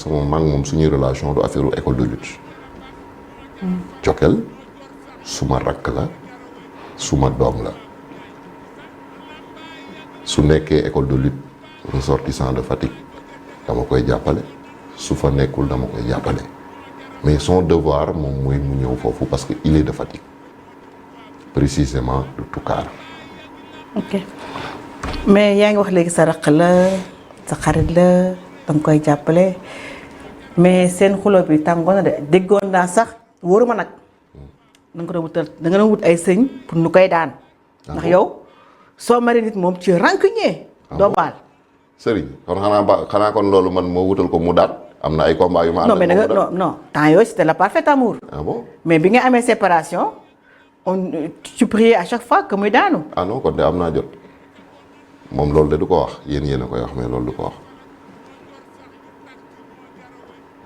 S3: moom suñuy relation du affaire école de lutte. Jokkel suma rakk la suma doom la su nekkee école de lutte ressortissant de Fatick dama koy jàppale su fa nekkul dama koy jàppale mais son devoir moom mooy mu ñëw foofu parce que il est de Fatick précisément de Toucar.
S2: ok mais yaa ngi wax léegi sa rakk la sa xarit la danga koy jàppale mais seen xuloo bi tàngoon na de déggoon naa sax wóoruma nag da nga doon wut ay sëñ pour nu koy daan. ndax yow soo mari nit moom ci rancunier. doo baal.
S3: sëriñ kon xanaa kon loolu man moo wutal ko mu daan am na ay combat yu ma.
S2: non mais non temps yooyu c'était le parfait amour.
S3: ah bon
S2: mais bi nga amee séparation tu priais à chaque fois que muy daanu.
S3: ah non kon de am naa jot. moom loolu de du ko wax yéen a koy wax mais loolu du ko wax.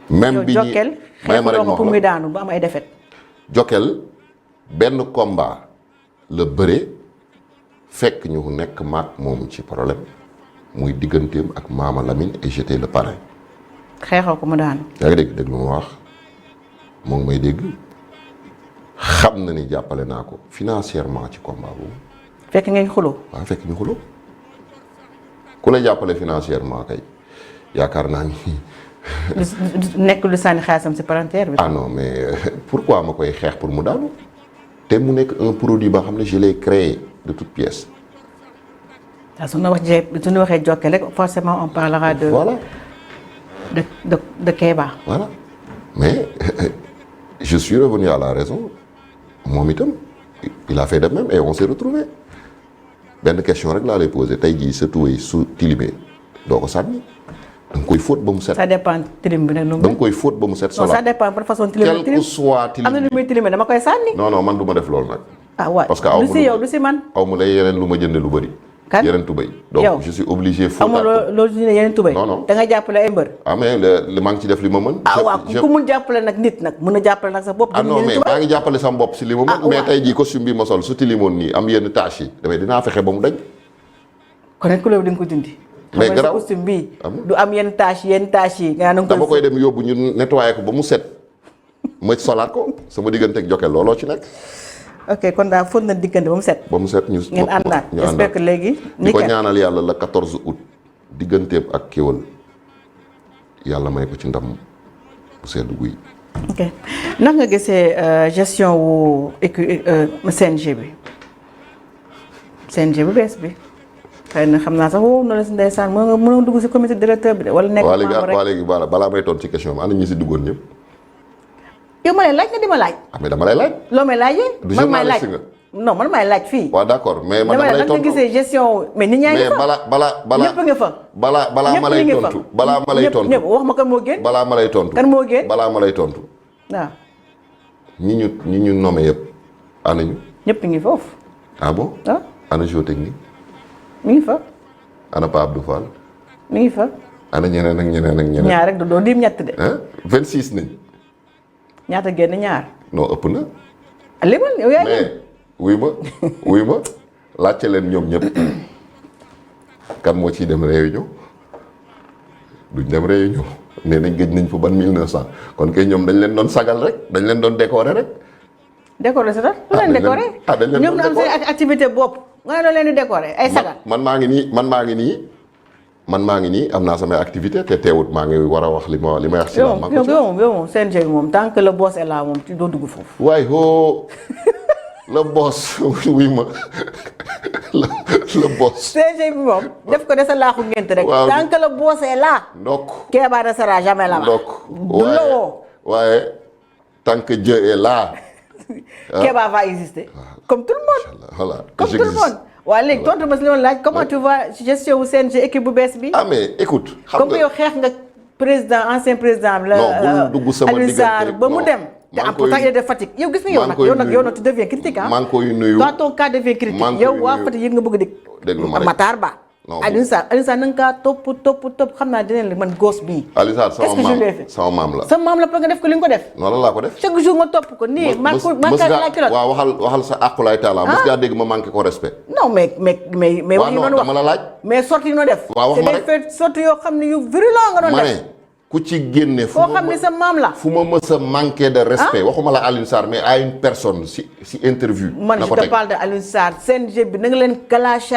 S3: même bi
S2: Jokkel
S3: may ma rek ma
S2: pour
S3: wax
S2: muy
S3: la
S2: daanu ba am ay défaite.
S3: Jokal benn combat la bëre fekk ñu nekk maak moom ci problème muy digganteem ak Mama Lamine et j'étais le parrain.
S2: xeexoo ko mu daanu.
S3: yaa ngi dégg lu ma wax moo ngi may dégg xam na ni jàppale naa ko financièrement ci combat boobu.
S2: fekk ngeen xuloo.
S3: waaw fekk ñu xuloo ku la jàppale financièrement kay yaakaar naa ni.
S2: nekk lu sànni xaalisam si palanteer bi.
S3: ah non mais pourquoi ma koy xeex pour mu daanu te mu nekk un produit ba xam ne je l'ai créé de toutes pièces.
S2: waaw su ñu waxee Jokal rek forcément on parlera de.
S3: voilà
S2: de Kéba.
S3: voilà mais je suis revenu à la raison moom itam il a fait de même et on s'est retrouvé benn question rek laa lay posé tey jii sa tuwéy su tilimee doo ko sànni da nga koy fóot ba mu set.
S2: ça dépend tilim bi nag nu mu.
S3: da nga koy fóot ba mu set.
S2: non ça dépend par façon tilim
S3: quel que soit tilim
S2: am na lu muy tilimee dama koy sànni.
S3: non man du ma def loolu nag.
S2: ah waaw
S3: parce que aw
S2: du si yow du si man.
S3: aw ma lay yeneen lu ma jënd lu bëri.
S2: kan
S3: yeneen tubéy. donc
S2: yow
S3: je suis obligé.
S2: amul loolu ne yeneen tubéy.
S3: non
S2: da nga jàppale ay mbër.
S3: ah mais maa ngi ci def li ma mën.
S2: ah waaw ku mun jàppale nag nit nag mun na jàppale nag sa bopp.
S3: ah non mais maa ngi jàppale sama bopp si li ma mën. mais tey jii costume bi ma sol su tilimoon nii am yenn tâches yi damay dinaa fexe ba mu dañ.
S2: kon nag couleur bi di nga ko dindi.
S3: mais
S2: xam nga
S3: garaaw
S2: costume bii du am yenn tâches yi. nga naan
S3: dama koy dem yóbbu ñu nettoyé ko ba mu set ma solaat ko sama diggante ak Jokal looloo ci nekk.
S2: ok kon daal fóot na diggante ba mu set.
S3: ba mu set ñu
S2: ngeen àndaat j'espère que léegi.
S3: di ko ñaanal yàlla la 14 août digganteem ak Kéwal yàlla may ko ci ndam bu sedd guy.
S2: ok ndax nga gisee gestion wu CNG bi CNG bu bees bi xëy na xam naa sax wow na la si ndeysaan mënoo dugg si comité directeur bi de wala nekk membre rek
S3: waa léegi balaa may toon ci question bi ana ñi si duggoon ñëpp.
S2: yow ma lay laaj nga di ma laaj.
S3: ah mais dama lay laaj.
S2: loo may laajee.
S3: du
S2: man may laaj
S3: journaliste nga.
S2: non man may laaj fii.
S3: waaw d'accord mais man dama lay tontu
S2: nga gisee gestion mais nit ñaa ngi fa.
S3: mais
S2: ñëpp nga fa.
S3: balaa ma lay tontu balaa ma lay tontu
S2: ñëpp wax ma kan moo génn.
S3: balaa ma lay tontu
S2: kan moo génn
S3: balaa ma lay tontu.
S2: waaw.
S3: ñi ñu nommé yëpp ana ñu.
S2: ñëpp ngi foofu.
S3: ah bon.
S2: ah
S3: ana géotechnique.
S2: mi ngi fa.
S3: ana Pa Abdou Fall.
S2: mi ngi fa.
S3: ana ñeneen ak ñeneen ak ñeneen.
S2: ñaar rek doo lim ñett de.
S3: 26 nañ.
S2: ñaata génn ñaar.
S3: non ëpp na.
S2: limal yow yaa
S3: mais wuy ma laajte leen ñoom ñëpp kan moo ciy dem réunion duñ dem réunion nee nañ gëj nañ fa ban 1900 kon kay ñoom dañ leen doon sagal rek dañ leen doon décorer rek.
S2: décorer sa lu leen décorer.
S3: dañ leen
S2: ñoom
S3: doon
S2: na am seen activité bopp nga ne leen di décorer ay sagal.
S3: man maa ngi nii am naa samay activité te teewut maa ngi war a wax li ma wax. si la ma ko
S2: yow moom CNG bi moom tant que le boss est là moom ci doo dugg foofu.
S3: waaye hoo le boss wuy ma le boss.
S2: CNG bi moom def ko de sa laaxu ngent rek.
S3: waaw
S2: tant que le boss est là.
S3: ndokk
S2: Kéba ne sera jamais là.
S3: ndokk
S2: du la woo.
S3: waaye tant que Dieu est là.
S2: Kéba va exister. comme tout le monde.
S3: voilà
S2: comme tout le monde. waaw léegi tontu ma si li ma laaj comment tu vois gestion wu CNG équipe bu bees bi.
S3: ah mais écoute. xam
S2: comme yow xeex nga président ancien président la.
S3: non bul dugg sama
S2: Alioune Sarr ba mu dem. te
S3: maa
S2: en
S3: ngi koy
S2: pourtant il est de Fatick yow gis nga yow nag tu deviens critique ah.
S3: maa ngi koy nuyu
S2: toi ton cas devient critique yow waa Fatick yéen nga bëgg a dégg.
S3: déglu ma rek
S2: Matar Ba.
S3: non
S2: Alioune Sarr na nga kaa topp xam naa dinañ la man gosse bii.
S3: Alioune Sarr sama maam la.
S2: sa maam la nga def ko li nga ko def.
S3: noonu laa ko def.
S2: chaque jour nga topp ko nii.
S3: waaw waxal sa àqulaay taala mos ngaa dégg ma manqué ko respect.
S2: non mais wax yi noonu wax
S3: dama la laaj.
S2: mais sorti yi noo def.
S3: waaw wax ma rek
S2: c'est des sorti yoo xam ne yu virulent nga doon def.
S3: ma ne ku ci génne.
S2: foo xam ne sa maam la.
S3: fu ma mës a manqué de respect. waxuma la Alioune Sarr mais à une personne si interview.
S2: man je te parle de Alioune Sarr CNG bi na nga leen clashé.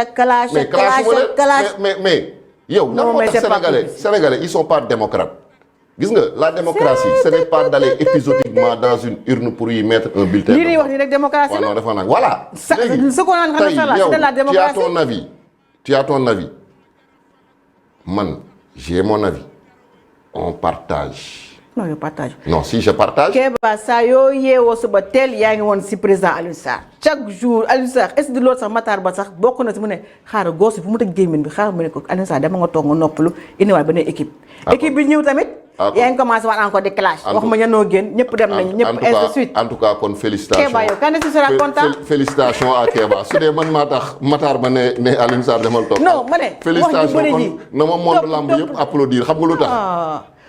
S3: mais yow.
S2: non mais c'est pas
S3: Sénégalais ils sont pas démocrates. gis nga la démocratie ce n'est pas d'aller épisodiquement dans une urne pour y mettre un bulletin.
S2: lii ñuy wax nii rek démocratie la.
S3: non dafa nag voilà.
S2: léegi ce qu'on est en train de faire là c'est de la démocratie.
S3: tu as ton avis man j'ai mon avis on partage.
S2: non yow partage.
S3: non si je partage.
S2: Kéba saa yoo yeewoo suba teel yaa ngi woon si président Alioune Sarr chaque jour Alioune Sarr est-ce que loolu sax Matar Ba sax bokk na si mu ne xaaral góos bi fu mu teg gémmiñ bi xaaral mu ne ko Alioune Sarr dama nga toog nga noppalu indiwaat beneen équipe. équipe bi ñëw tamit. yaa ngi commencé waat encore di clash. wax ma ñanoo génn ñëpp dem nañu ñëpp ainsi de suite.
S3: en tout cas kon félicitations.
S2: Kéba yow quand est-ce que tu seras content.
S3: félicitations à Kéba su dee man maa tax Matar Ba ne Alioune Sarr demal toog.
S2: non ma ne
S3: félicitations kon na ma monde lamb yëpp applaudir xam nga lu tax.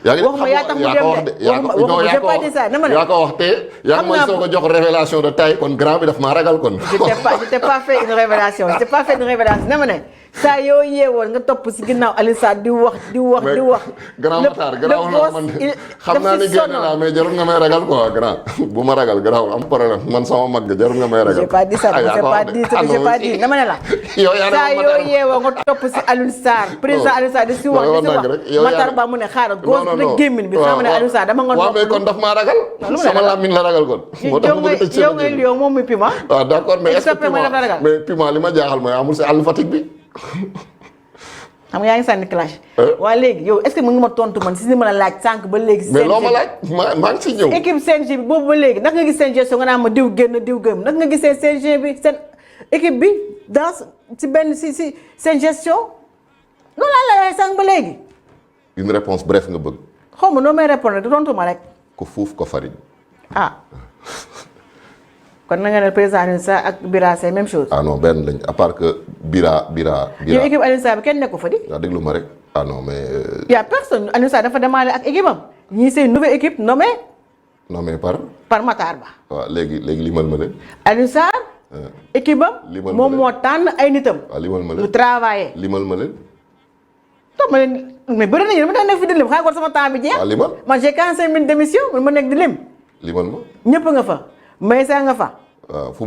S2: waxuma yaa tax mu dem de waxuma j'ai pas dit ça dama ne
S3: yaa ko wax te yaa ngi may soog a jox révélation de taille kon grand bi daf maa ragal kon.
S2: je t'ai pas fait une révélation dama ne saa yoo yeewoon nga topp si ginnaaw Alioune Sarr di wax.
S3: grand Matar grand man xam naa ni génn naa mais jarul nga may ragal quoi grand bu ma ragal grand am problème man sama mag nga jarul nga may ragal.
S2: j'ai pas dit ça j'ai pas dit dama ne la. saa yoo yeewoo nga topp si Alioune Sarr président Alioune Sarr di si wax Matar Ba mu ne xaaral góor na gémmiñ bi xam ne Alioune Sarr dama nga.
S3: waaw mais kon daf maa ragal. sama làmmiñ la ragal kon. moo tax mu bëgg
S2: yow ngay lion moom muy piment.
S3: waaw d'accord mais est-ce que piment li ma jaaxal mooy amul si àll Fatick bi.
S2: xam nga yaa ngi sànni clash. waaye léegi yow est-ce que mën nga ma tontu man si ni ma la laaj sànq ba léegi.
S3: mais loo ma laaj maa ngi si ñëw.
S2: équipe CNG bi boobu ba léegi naka nga gis seen gestion nga naan ma diw génn diw gëm naka nga gisee CNG bi seen équipe bi dans si benn si seen gestion noonu laa la waxee sànq ba léegi.
S3: une réponse bref nga bëgg.
S2: xaw ma noo may répondre du tontu ma rek.
S3: ko fuuf ko farine.
S2: ah. kon na nga ne président Alioune Sarr ak Bira c'est même chose.
S3: ah non benn lañ à part que Bira.
S2: yow équipe Alioune Sarr bi kenn nekku fa di.
S3: waaw déglu ma rek ah non mais.
S2: y a personne Alioune Sarr dafa demandé ak équipe am ñii c'est une nouvelle équipe nommée.
S3: nommée par
S2: Matar Ba.
S3: waaw léegi limal ma leen.
S2: Alioune Sarr. équipe am. moom moo tànn ay nitam.
S3: waaw limal ma leen
S2: ñu travailler.
S3: limal ma leen.
S2: toog ma leen mais bëri nañu dama daan nekk fi di lim xaaral sama temps bi jeex.
S3: waaw limal
S2: man j'ai 45 minutes d'émission man ma nekk di lim.
S3: limal ma.
S2: ñëpp nga fa. Maysa nga fa.
S3: waaw fu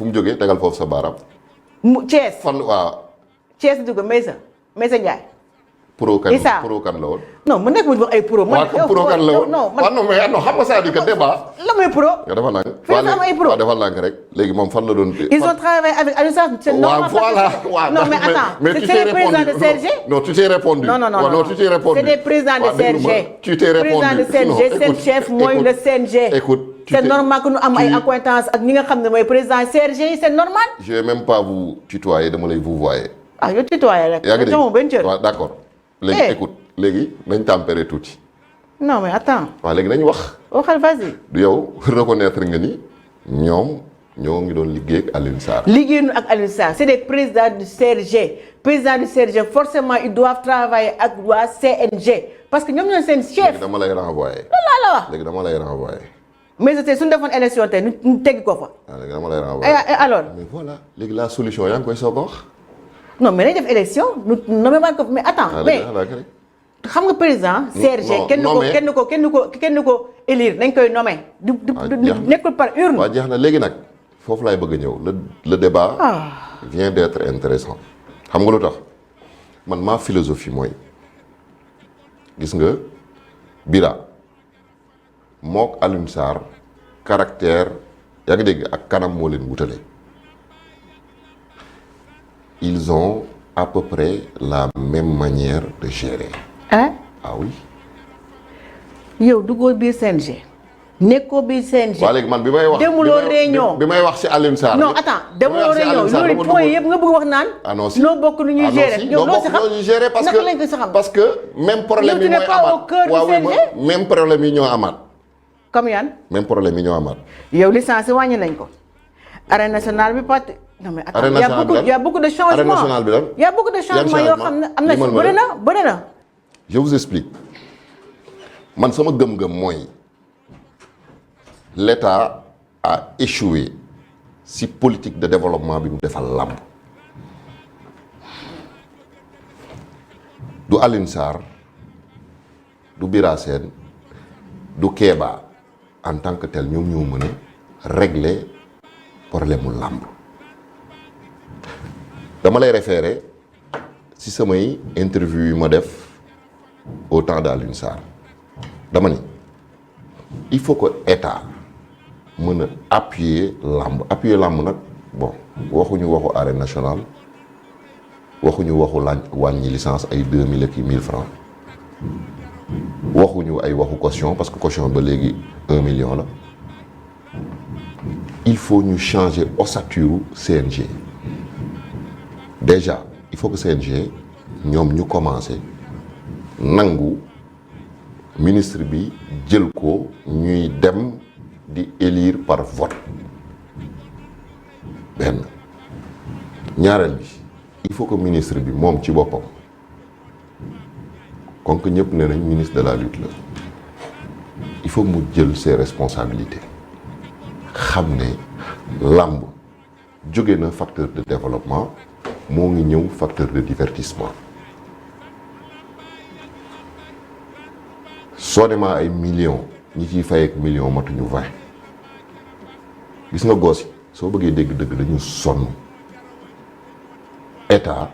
S3: mu jógee tegal foofu sa baaraam.
S2: Thiès.
S3: fan waaw.
S2: Thiès dugg Maysa Ndiaye.
S3: pro kan la woon.
S2: non mu nekk mu ay pro.
S3: man pro kan la woon non mais non xam nga c'est-à-dire que débat.
S2: la mooy pro.
S3: nga defal naa
S2: fi nga am ay pro
S3: waaw defal naa rek léegi moom fan la doon.
S2: ils ont travaillé avec Alioune Sarr. c'est normal
S3: voilà
S2: non mais attends c'est des présidents de CRG.
S3: non tu t'es répondu.
S2: non
S3: tu t'es répondu.
S2: c'est des présidents de CRG.
S3: tu t'es répondu
S2: président de CRG seen chef mooy le CNG.
S3: écoute
S2: c'est normal que ñu am ay accointances ak ñi nga xam ne mooy président CRG yi c'est normal.
S3: je vais même pas vous tutoyer dama lay vous voyer.
S2: ah yow tutoyer rek.
S3: yaa ngi dégg
S2: benn cër.
S3: waaw d'accord léegi écoute léegi nañ tempérer tuuti.
S2: non mais attends.
S3: waaw léegi nañ wax.
S2: waxal vas-y.
S3: du yow reconnaître nga ni ñoom ñoo ngi doon liggéey ak Alioune Sarr.
S2: liggéeyuñu ak Alioune Sarr c'est des présidents du CRG présidents du CRG forcément ils doivent travailler ak waa CNG parce que ñoom ñoo seen chef.
S3: léegi dama lay renvoyer.
S2: loolu laa la wax.
S3: léegi dama lay renvoyer.
S2: mais tey suñu defoon élection tey ñu teggi ko fa.
S3: waaw léegi dama lay renvoyer.
S2: alors.
S3: mais voilà léegi la solution yaa ngi koy soog a wax.
S2: non mais nañ def élection nu nommé ko mais attends mais xam nga président CRG kenn ko élire dañ koy nommé du nekkul par urne.
S3: waaw jeex na léegi nag foofu laay bëgg a ñëw le débat vient d'être intéressant xam nga lu tax man ma philosophie mooy gis nga Bira mook Alioune Sarr caractère yaa ngi dégg ak kanam moo leen wutale ils ont à peu près la même manière de gérer.
S2: ah
S3: oui.
S2: yow duggoo biir CNG. nekkoo biir CNG.
S3: waaw léegi man bi may wax
S2: demuloo réunion
S3: bi may wax ci Alioune Sarr.
S2: non attends demuloo réunion loolu point yëpp nga bëgg wax naan.
S3: ah non si
S2: noo bokk nu ñuy gérer. yow loo si xam naka lañ ko si xam
S3: parce que même problème yi mooy amaat waaw même problème yi ñoo amaat.
S2: comme yan.
S3: même problème yi ñoo amaat.
S2: yow licence wàññi nañ ko. arène nationale bi parti. non mais attends y a beaucoup de changements.
S3: arène nationale bi lan.
S2: y a beaucoup de changements yoo xam ne am na si bëri na.
S3: je vous explique man sama gëm-gëm mooy l'État a échoué si politique de développement bi mu defal làmb du Alioune Sarr du Bira Sène du Kéba en tant que tel ñoom ñoo mën a régler problème mu làmb dama lay référer si samay interview yu ma def au temps d'Alioune Sarr dama ni il faut que état mën a appuyer làmb nag bon waxuñu waxu arène nationale waxuñu waxu wàññi licence ay 2000 ak 1000 francs waxuñu ay waxu caution parce que caution ba léegi 1 million la il faut ñu changer ossature CNG déjà il faut que CNG ñoom ñu commencer nangu ministre bi jël ko ñuy dem di élire par vote benn ñaareel bi il faut que ministre bi moom ci boppam kon que ñëpp nee nañ ministre de la lutte la il faut mu jël ses responsabilités xam ne làmb jóge na facteur de développement moo ngi ñëw facteur de divertissement soo demaa ay millions ñi ciy fay ak millions matuñu 20 gis nga goos yi soo bëggee dégg-dëgg dañu sonn état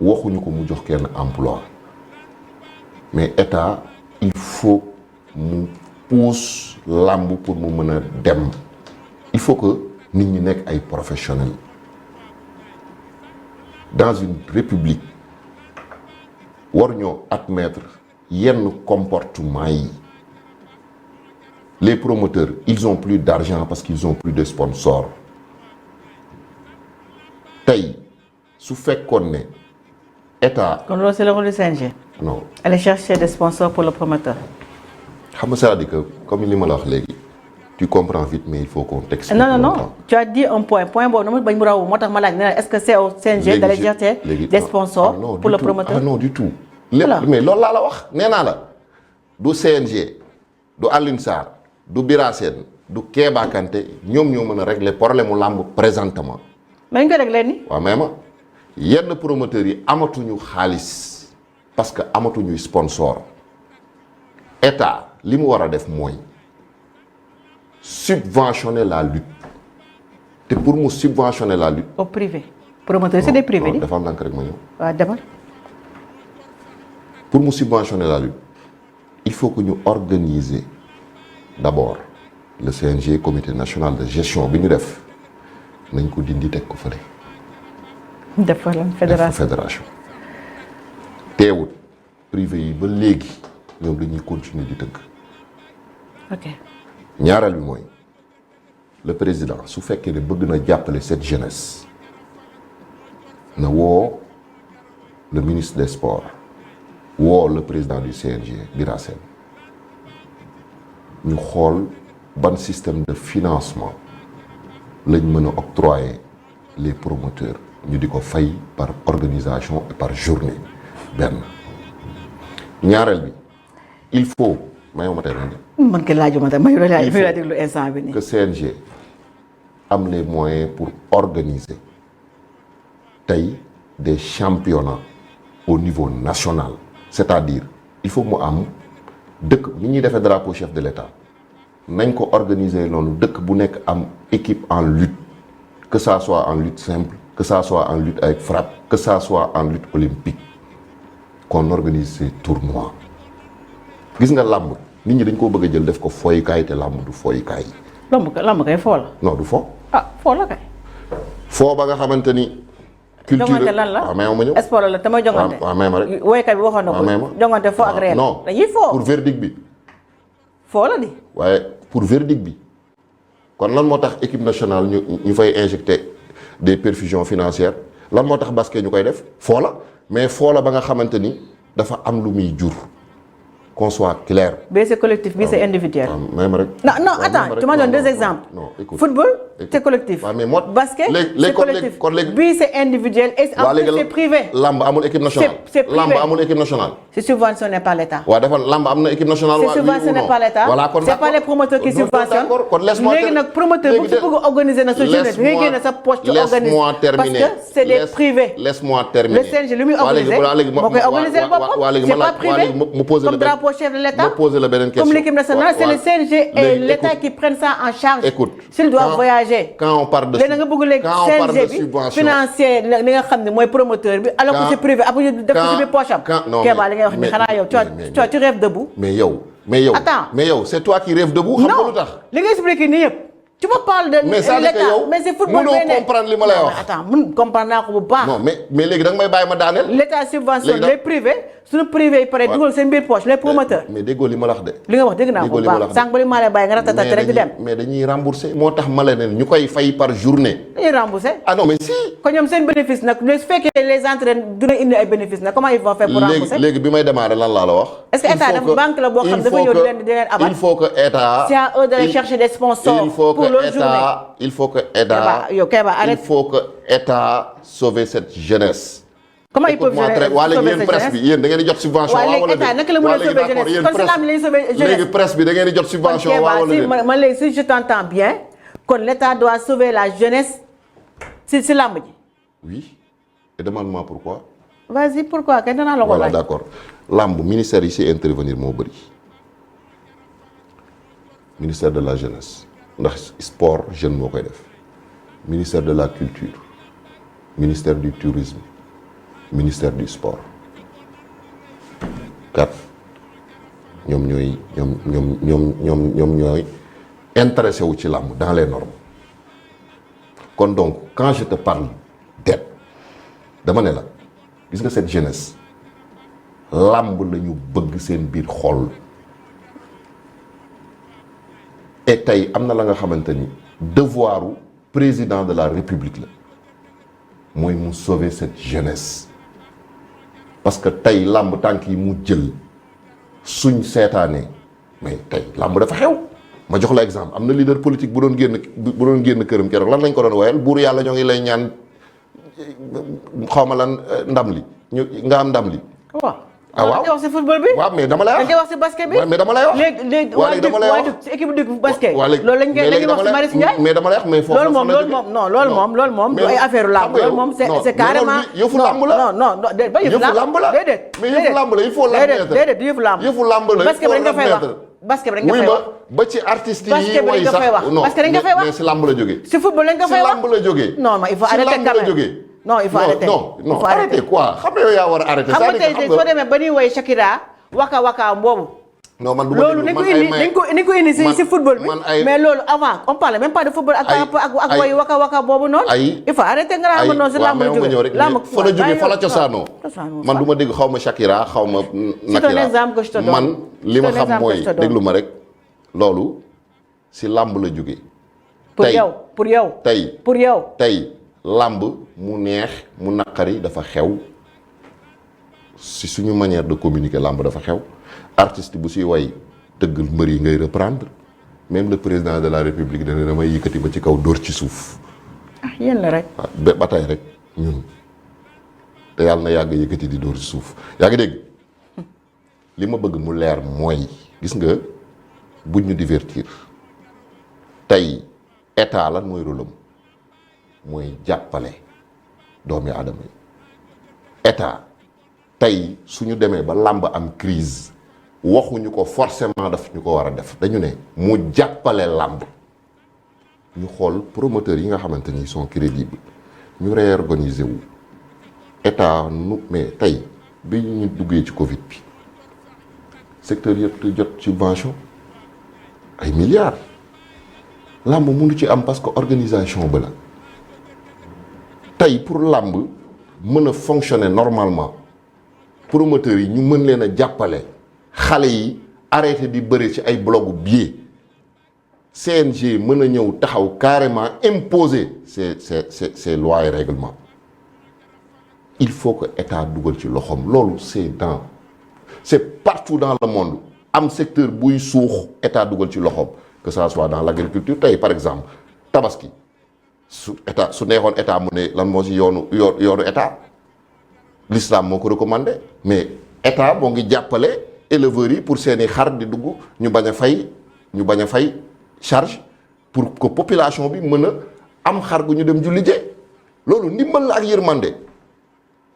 S3: waxuñu ko mu jox kenn emploi mais état il faut mu pousse làmb pour mu mën a dem il faut que nit ñi nekk ay professionnels dans une république war ñoo admettre yenn comportement yi les promoteurs ils ont plus d'argent parce qu'ils ont plus de sponsors tey su fekkoon ne état.
S2: kon loolu c'est le rôle du CNG.
S3: non
S2: aller chercher des sponsors pour le promoteur.
S3: xam nga c'est-à-dire que comme li ma la wax léegi tu comprends vite mais il faut qu'on t'explique.
S2: non tu as dit un point boobu dama bañ mu raw moo tax ma laaj ne est-ce que c'est au CNG d'aller chercher des sponsors pour le promoteur.
S3: non du tout. lépp mais loolu laa la wax nee naa la du CNG du Alioune Sarr du Bira Sène du Kéba Kanté ñoom ñoo mën a régler problème mu làmb présentement.
S2: mais ñu ko régler ni.
S3: waaw mais ma yenn promoteurs yi amatuñu xaalis parce que amatuñu sponsor état li mu war a def mooy subventionner la lutte te pour mu subventionner la lutte.
S2: au privé. promoteurs c'est des privés.
S3: dafa am ndànk rek ma ñëw.
S2: waaw demal.
S3: pour mu subventionner la lutte il faut que ñu organiser d'abord le CNG comité national de gestion bi ñu def nañ ko dindi teg ko fële.
S2: def fa lan
S3: fédération. teewut privé yi ba léegi ñoom dañuy continuer di tëgg.
S2: ok.
S3: ñaareel bi mooy le président su fekkee ne bëgg na jàppale cette jeunesse na woo le ministre des sports. woo le président du CNG Bira Sène ñu xool ban système de financement lañ mën a octroyer les promoteurs ñu di ko fay par organisation et par journée benn ñaareel bi il faut mayoo ma terminer.
S2: man kay laajuma tam mayu la déglu instant bi nii.
S3: que CNG am les moyens pour organiser tey des championnats au niveau national. c'est-à-dire il faut mu am dëkk ni ñuy defee drapeau chef de l'État nañ ko organiser noonu dëkk bu nekk am équipe en lutte que ça soit en lutte simple que ça soit en lutte avec frappe que ça soit en lutte olympique qu'on organise ces tournois gis nga làmb nit ñi dañ koo bëgg a jël def ko fooyukaay te làmb du fooyukaay.
S2: làmb kay foo la.
S3: non du fo.
S2: foo la kay.
S3: foo ba nga xamante ni.
S2: jongante lan la
S3: waaw may ma ñëw.
S2: sport la te mooy jongante.
S3: waaw may ma rek.
S2: woykat bi waxoon na ko. jongante foo ak reen.
S3: non
S2: dañuy foo
S3: pour verdict bi.
S2: foo la di.
S3: waaye pour verdict bi kon lan moo tax équipe nationale ñu fay injecter des perfusions financières lan moo tax basket ñu koy def foo la mais foo la ba nga xamante ni dafa am lu muy jur qu'on soit clair.
S2: bii c'est collectif bii c'est individuel.
S3: même rek.
S2: non attends tu m'as donné deux exemples.
S3: non écoute
S2: football c'est collectif.
S3: waaw mais moo
S2: basket c'est collectif.
S3: kon léegi
S2: bii c'est individuel et en plus c'est privé.
S3: lamb amul équipe nationale.
S2: c'est privé
S3: lamb amul équipe nationale.
S2: c'est subventionné par l'État.
S3: waaw dafa lamb am na équipe nationale.
S2: c'est subventionné par l'État.
S3: voilà kon
S2: c'est pas les promoteurs qui subventionnent.
S3: kon laisse-moi
S2: léegi nag promoteur bu fi bëgg organiser na sa journée bi ngay génne sa poche ci organiser parce que c'est des privés.
S3: laisse-moi terminer.
S2: le CNG lu muy organiser moo koy organiser boppam c'est pas privé comme drapeau chef de l'État.
S3: poser la beneen question
S2: comme l'équipe nationale c'est le CNG et l'État qui prennent ça en charge.
S3: écoute
S2: s'ils doivent voyager.
S3: quand on parle de
S2: léegi nga bëgg léegi CNG bi financier li nga xam ne mooy promoteur bi alors que c'est privé après ñu def ko ci biir poche am. Kéba li ngay wax ni xanaa yow tu rêves debout.
S3: mais yow
S2: attends
S3: mais yow c'est toi qui rêves debout. xam nga lu tax
S2: li nga expliqué nii yëpp. tu me parles de l'État mais c'est football
S3: mënoo comprendre li ma lay wax.
S2: attends mun comprendre naa ko bu baax.
S3: non mais léegi da nga may bàyyi ma daaneel.
S2: l'État subventionne les privés suñu privé yi pare dugal seen biir poche les promoteurs.
S3: mais déggoo li ma la wax de.
S2: li nga wax dégg naa ko bu baax sànq ba li ma lay bàyyi nga ratatati rek di dem.
S3: mais dañuy rembourser moo tax ma la ne ñu koy fay par journée.
S2: dañuy rembourser.
S3: ah non mais si.
S2: kon ñoom seen bénéfice nag su fekkee les entraîneurs dina indi ay bénéfices nag comment ils vont faire pour rembourser.
S3: léegi bi may démarrer lan laa la wax.
S2: est-ce que état dafa banque la boo xam dafa ñëw di leen abal.
S3: il faut que état.
S2: c'est à eux d'aller chercher des sponsors pour leur journée.
S3: il faut que état
S2: Kéba arrête.
S3: il faut que état sauver cette jeunesse
S2: comment ils peuvent
S3: waa léegi yéen presse bi yéen da ngeen di jot subvention
S2: waa léegi état naka la mën a sauver jeunesse kon si lamb lay sauver jeunesse
S3: léegi presse bi da ngeen di jot subvention waa wala déet
S2: man léegi si je t'entends bien kon l'état doit sauver la jeunesse si lamb ji.
S3: oui et demande-moi pourquoi.
S2: vas-y pourquoi kay danaa la ko
S3: voilà
S2: laaj.
S3: d'accord lamb ministère yi si intervenir moo bëri ministère de la jeunesse ndax sport jeune moo koy def ministère de la culture ministère du tourisme ministère du sport quatre ñoom ñooy intéressé wu ci làmb dans les normes kon donc quand je te parle d'aide dama ne la gis nga cette jeunesse làmb la ñu bëgg seen biir xol et tey am na la nga xamante ni devoiru président de la république la mooy mu sauver cette jeunesse parce que tey làmb tànk yi mu jël suñ seetaanee mais tey làmb dafa xew ma jox la exemple am na leader politique bu doon génn këram keroog lan lañ ko doon woyal buur yàlla ñoo ngi lay ñaan xawma lan ndam li nga am ndam li
S2: waaw.
S3: waaw
S2: wax si football bi.
S3: waaw mais dama lay wax
S2: da ngay wax si basket bi.
S3: mais dama lay wax.
S2: léegi
S3: dama lay wax
S2: si équipe du basket.
S3: waaw léegi
S2: loolu lañ koy wax si Marius Ndiaye.
S3: mais dama lay wax mais foofu
S2: loolu moom du ay affaire lamb loolu moom c'est carrément
S3: yëfu lamb la
S2: non ba yëfu lamb la déedéet
S3: mais yëfu lamb la il faut l'admettre
S2: déedéet du yëfu lamb
S3: la
S2: basket bi dañ nga fay wax basket bi dañ nga fay wax
S3: ba ci artistes yi way sax non
S2: parce que dañ nga fay wax
S3: mais si lamb la jógee
S2: si football lañ nga fay wax
S3: si lamb la jógee
S2: non il faut arrêter quand même non il faut arrêter
S3: non arrêter quoi xam nga yow yaa war a arrêter
S2: xam nga tey soo demee ba ñuy woy Shakira waka boobu
S3: non man du ma
S2: loolu dañ ko indi si football bi mais loolu avant on parle même pas de football ak woy waka boobu noonu il faut arrêter nga xam noonu si lamb la jógee lamb
S3: fa la jógee fa la cosaanoo man du ma dégg xaw ma Shakira xaw ma Nakira man li ma xam mooy déglu ma rek loolu si lamb la jógee
S2: pour yow
S3: tey lamb mu neex mu naqari dafa xew si suñu manière de communiquer lamb dafa xew artiste bu si way tëggal mbër yi ngay reprendre même le président de la république dana damay yëkkati ba ci kaw dóor ci suuf.
S2: yéen la rek.
S3: ba tey rek ñun te yàlla na yàgg yëkkati di dóor ci suuf yaa ngi dégg li ma bëgg mu leer mooy gis nga buñ ñu divertir tey état lan mooy rôle am mooy jàppale doomi aadama yi état tey suñu demee ba làmb am crise waxuñu ko forcément daf ñu ko war a def dañu ne mu jàppale làmb ñu xool promoteurs yi nga xamante ni sont crédibles ñu réorganiser wu état nu mais tey bi ñu duggee ci Covid bi secteur yëpp jot subvention ay milliards làmb mënu ci am parce que organisation ba la tey pour làmb mën a fonctionner normalement promoteurs yi ñu mën leen a jàppale xale yi arrêté di bëri ci ay blogu billet CNG mën a ñëw taxaw carrément imposer ces lois et règlements il faut que état dugal ci loxoom loolu c'est partout dans le monde am secteur buy suux état dugal ci loxoom que ça soit dans l'agriculture tey par exemple tabaski su neexoon état mu ne lan moo ci yoonu état l'islam moo ko recommandé mais état moo ngi jàppale éleveurs yi pour seeni xar di dugg ñu bañ a fay charge pour que population bi mën a am xar gu ñu dem julli jee loolu ndimbal la ak yërmande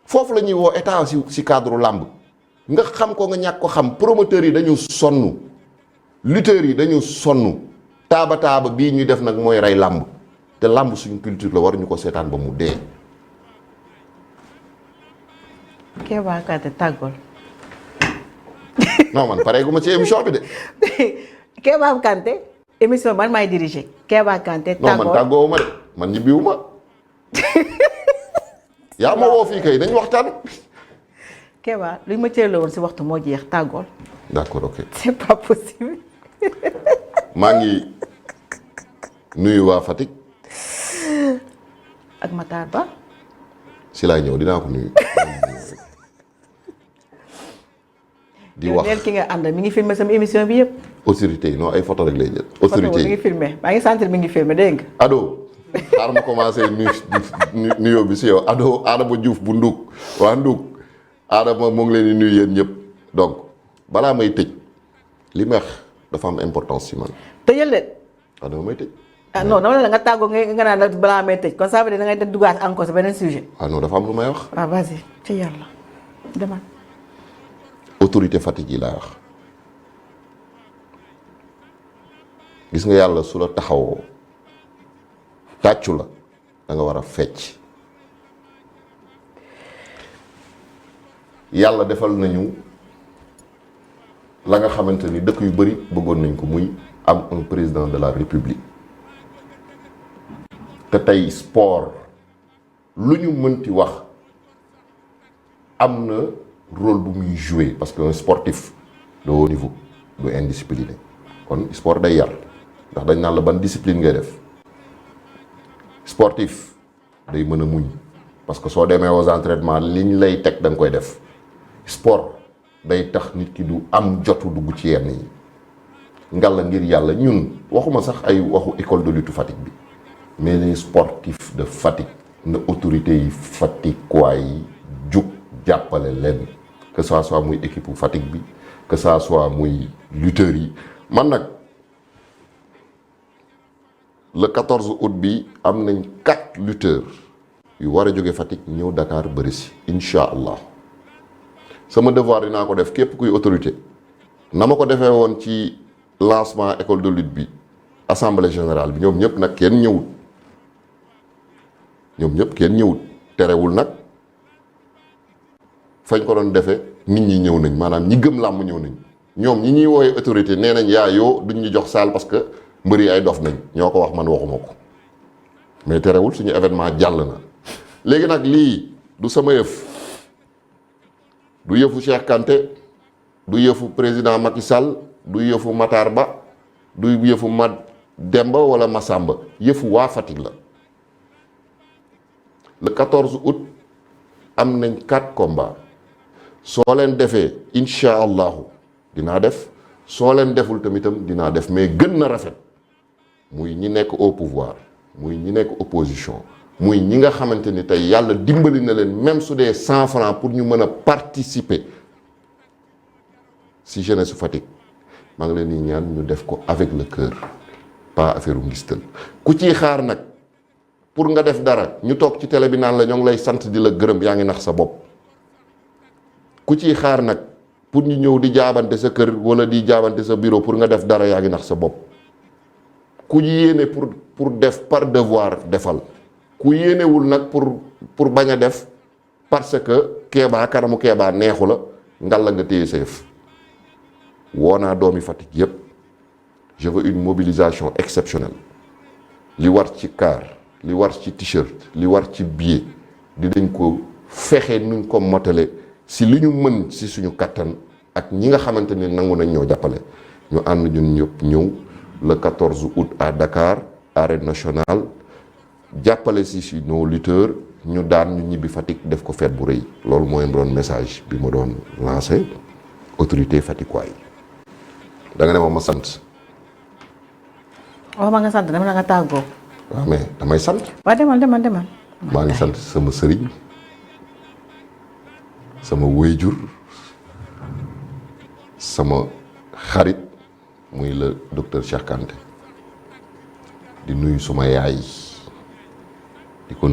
S3: foofu la ñuy woo état ci cadre làmb nga xam ko nga ñàkk ko xam promoteurs yi dañu sonn lutteurs yi dañu sonn taaba bii ñuy def nag mooy rey làmb te làmb suñu culture la war ñu ko seetaan ba mu dee.
S2: Kéba Kanté tàggool.
S3: non man pare gu ma ci émission bi de.
S2: Kéba Kanté émission man maay diriger. Kéba Kanté tàggool
S3: non man tàggoowu ma de man ñibbiwu ma. yaa ma woo fii kay dañ waxtaan.
S2: Kéba li ma cërale woon si waxtu moo jeex tàggool.
S3: d'accord ok.
S2: c'est pas possible.
S3: maa ngi nuyu waa Fatick.
S2: ak Matar Ba.
S3: si laay ñëw dinaa ko nuyu. di wax
S2: neel ki nga àndal mi ngi filmé sama émission bi yëpp.
S3: autorité yi non ay photo rek lay jël. autorité yi
S2: mi ngi filmé maa ngi sentir mi ngi filmé dégg nga.
S3: Ado. xaar ma commencé nuyoo bi si yow Adama Diouf bu Nduk waa Nduk Adama mu ngi leen di nuyu yéen ñëpp donc balaa may tëj li ma wax dafa am importance si man.
S2: tëjal de.
S3: Adama may tëj.
S2: ah non dama ne la nga tàggoo nga naan la balaa may tëj kon ça veut dire da ngay dem duggaat encore sa beneen sujet.
S3: ah non dafa am lu may wax.
S2: waaw vas-y ci yàlla demal.
S3: autorité Fatick yi laa wax gis nga yàlla su la taxawoo tàccu la da nga war a fecc yàlla defal nañu la nga xamante ni dëkk yu bari bëggoon nañ ko muy am un président de la république te tey sport lu ñu mënti wax am na rôle bu muy jouer parce que un sportif de haut niveau du indiscipliné kon sport day yar ndax dañ naan la ban discipline ngay def sportif day mën a muñ parce que soo demee aux entraînements liñ lay teg da nga koy def sport day tax nit ki du am jotu dugg ci yenn yi ngalla ngir yàlla ñun waxuma sax ay waxu école de lutte Fatick bi mais les sportifs de Fatick na autorités yi Fatickois yi jug jàppale leen que ça soit muy équipe Fatick bi que ça soit muy lutteurs yi man nag le 14 août bi am nañ 4 lutteurs yu war a jóge Fatick ñëw Dakar bëri si incha allah sama devoir dinaa ko def képp kuy autorité na ma ko defee woon ci lancement école de lutte bi assemblée générale bi ñoom ñëpp nag kenn ñëwut terewul nag fañ ko doon defee nit ñi ñëw nañ maanaam ñi gëm làmb ñëw nañ ñoom ñi ñuy wooyee autorité nee nañ yaa yoo duñ ñu jox salle parce que mbër yi ay dof nañ ñoo ko wax man waxuma ko mais terewul suñu événement jàll na léegi nag lii du sama yëf du yëfu Cheikh Kanté du yëfu président Macky Sall du yëfu Matar Ba du yëfu Demba wala Massamba yëfu waa Fatick la le 14 août am nañ 4 combats soo leen defee incha allahu dinaa def soo leen deful tamitam dinaa def mais gën na rafet muy ñi nekk au pouvoir muy ñi nekk opposition muy ñi nga xamante ni tey yàlla dimbali na leen même su dee 100 francs pour ñu mën a participer si jeunesse su Fatick maa ngi leen di ñaan ñu def ko avec le cœur pas affaire ngistal ku ciy xaar nag pour nga def dara ñu toog ci télé bi naan la ñoo ngi lay sant di la gërëm yaa ngi nax sa bopp ku ciy xaar nag pour ñu ñëw di jaabante sa kër wala di jaabante sa bureau pour nga def dara yaa ngi nax sa bopp ku yéene pour def par devoir defal ku yéenewul nag pour bañ a def parce que Kéba kanamu Kéba neexu la ngal la nga téye sa yëf woo naa doomi Fatick yépp je veux une mobilisation exceptionnelle li war ci car li war ci t-shirt li war ci billet dinañ ko fexe nuñ ko motale si li ñu mën si suñu kattan ak ñi nga xamante ni nangu nañ ñoo jàppale ñu ànd ñun ñëpp ñëw le 14 août à Dakar arène nationale jàppale si nos lutteurs ñu daan ñu ñibbi Fatick def ko fête bu rëy loolu mooy doon message bi ma doon lancé autorité Fatickois yi da nga ne ma sant.
S2: wax ma nga sant dama la nga tàggoo.
S3: waaw mais damay sant.
S2: waaw demal.
S3: maa ngi sant sama sëriñ sama wéyjur sama xarit muy le docteur Cheikh Kanté di nuyu suma yaay di ko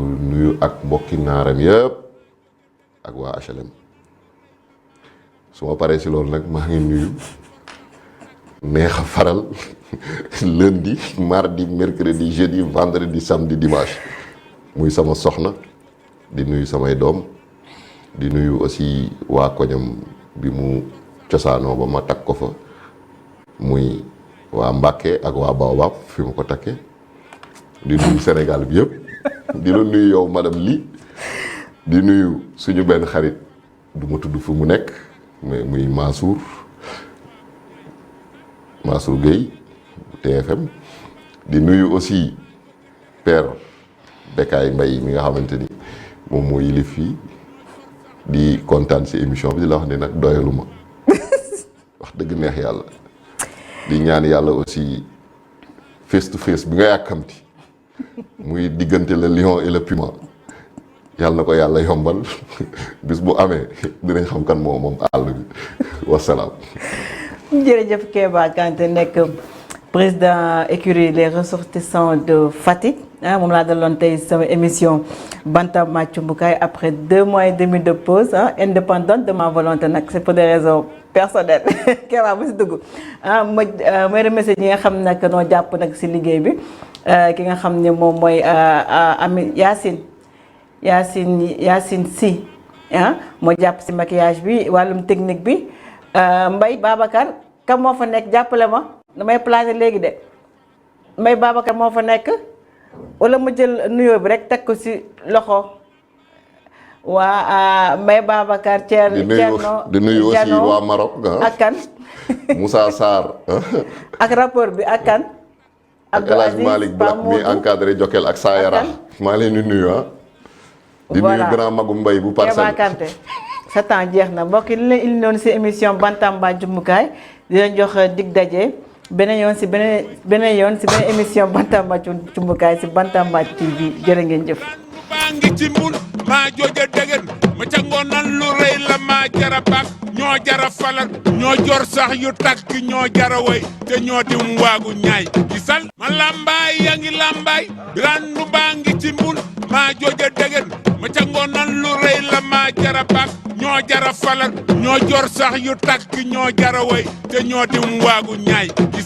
S3: nuyu ak mbokki naaram yëpp ak waa HLM su ma paree si loolu nag maa ngi nuyu neex a faral lundi mardi mercredi jeudi vendredi samedi dimanche muy sama soxna di nuyu samay doom di nuyu aussi waa koñam bi mu cosaanoo ba ma takk ko fa muy waa Mbàkke ak waa Baobab fi ma ko takkee di nuyu Sénégal bi yëpp di la nuyu yow madame Ly di nuyu suñu benn xarit du ma tudd fu mu nekk mais muy Mansour Gueye TFM di nuyu aussi père Bekaay Mbaye mi nga xamante ni moom moo yilif fii di kontaan ci émission bi di la wax ne nag doyaluma wax dëgg neex yàlla di ñaan yàlla aussi face to face bi nga yàkkamti muy diggante le lion et le puma yàlla na ko yàlla yombal bis bu amee dinañ xam kan moom àll bi wasalaam.
S2: jërëjëf Kéba Kanté nekk président écurie les ressortissants de Fatick moom laa daloon tey sama émission Bantamba Cumbukaay après 2 mois et demi de pause indépendante de ma volonté nag c'est pour des raisons personnelles Kéba bu si dugg may remercier ñi nga xam nag noo jàpp nag si liggéey bi ki nga xam ne moom mooy Ami Yacine Sy moo jàpp si maquillage bi wàllum technique bi Mbaye Babacar kam moo fa nekk jàppale ma damay placer léegi de Mbaye Babacar moo fa nekk wala ma jël nuyoo bi rek teg ko si loxo waa Mbaye Babacar Thierno
S3: di nuyu aussi waa Maroc
S2: ak kan
S3: Moussa Sarr
S2: ak rapport bi ak kan
S3: ak El Hadj Malick mi encadré Jokal ak Sayara maa leen di nuyu di nuyu grand magum Mbaye bu Parcelles.
S2: Kéba Kanté sa temps jeex na mbokk yi li leen indi noonu si émission Bantamba Cumbukaay di leen jox dig daje beneen yoon si beneen émission Bantamba Cumbukaay si Bantamba TV jërë ngeen jëf.
S1: baa ngi ci mbul maa jooja degen ma ca ngoonan lu rëy la maa jara baax ñoo jara falal ñoo jor sax yu takk ñoo jara way te ñoo dim waagu ñaay gisal ma lambaay yaa ngi lambaay randu baa ngi ci mbul maa jooja degen ma ca ngoonan lu rëy la maa jara baax ñoo jara falal ñoo jor sax yu takk ñoo jara way te ñoo dim waagu ñaay gisal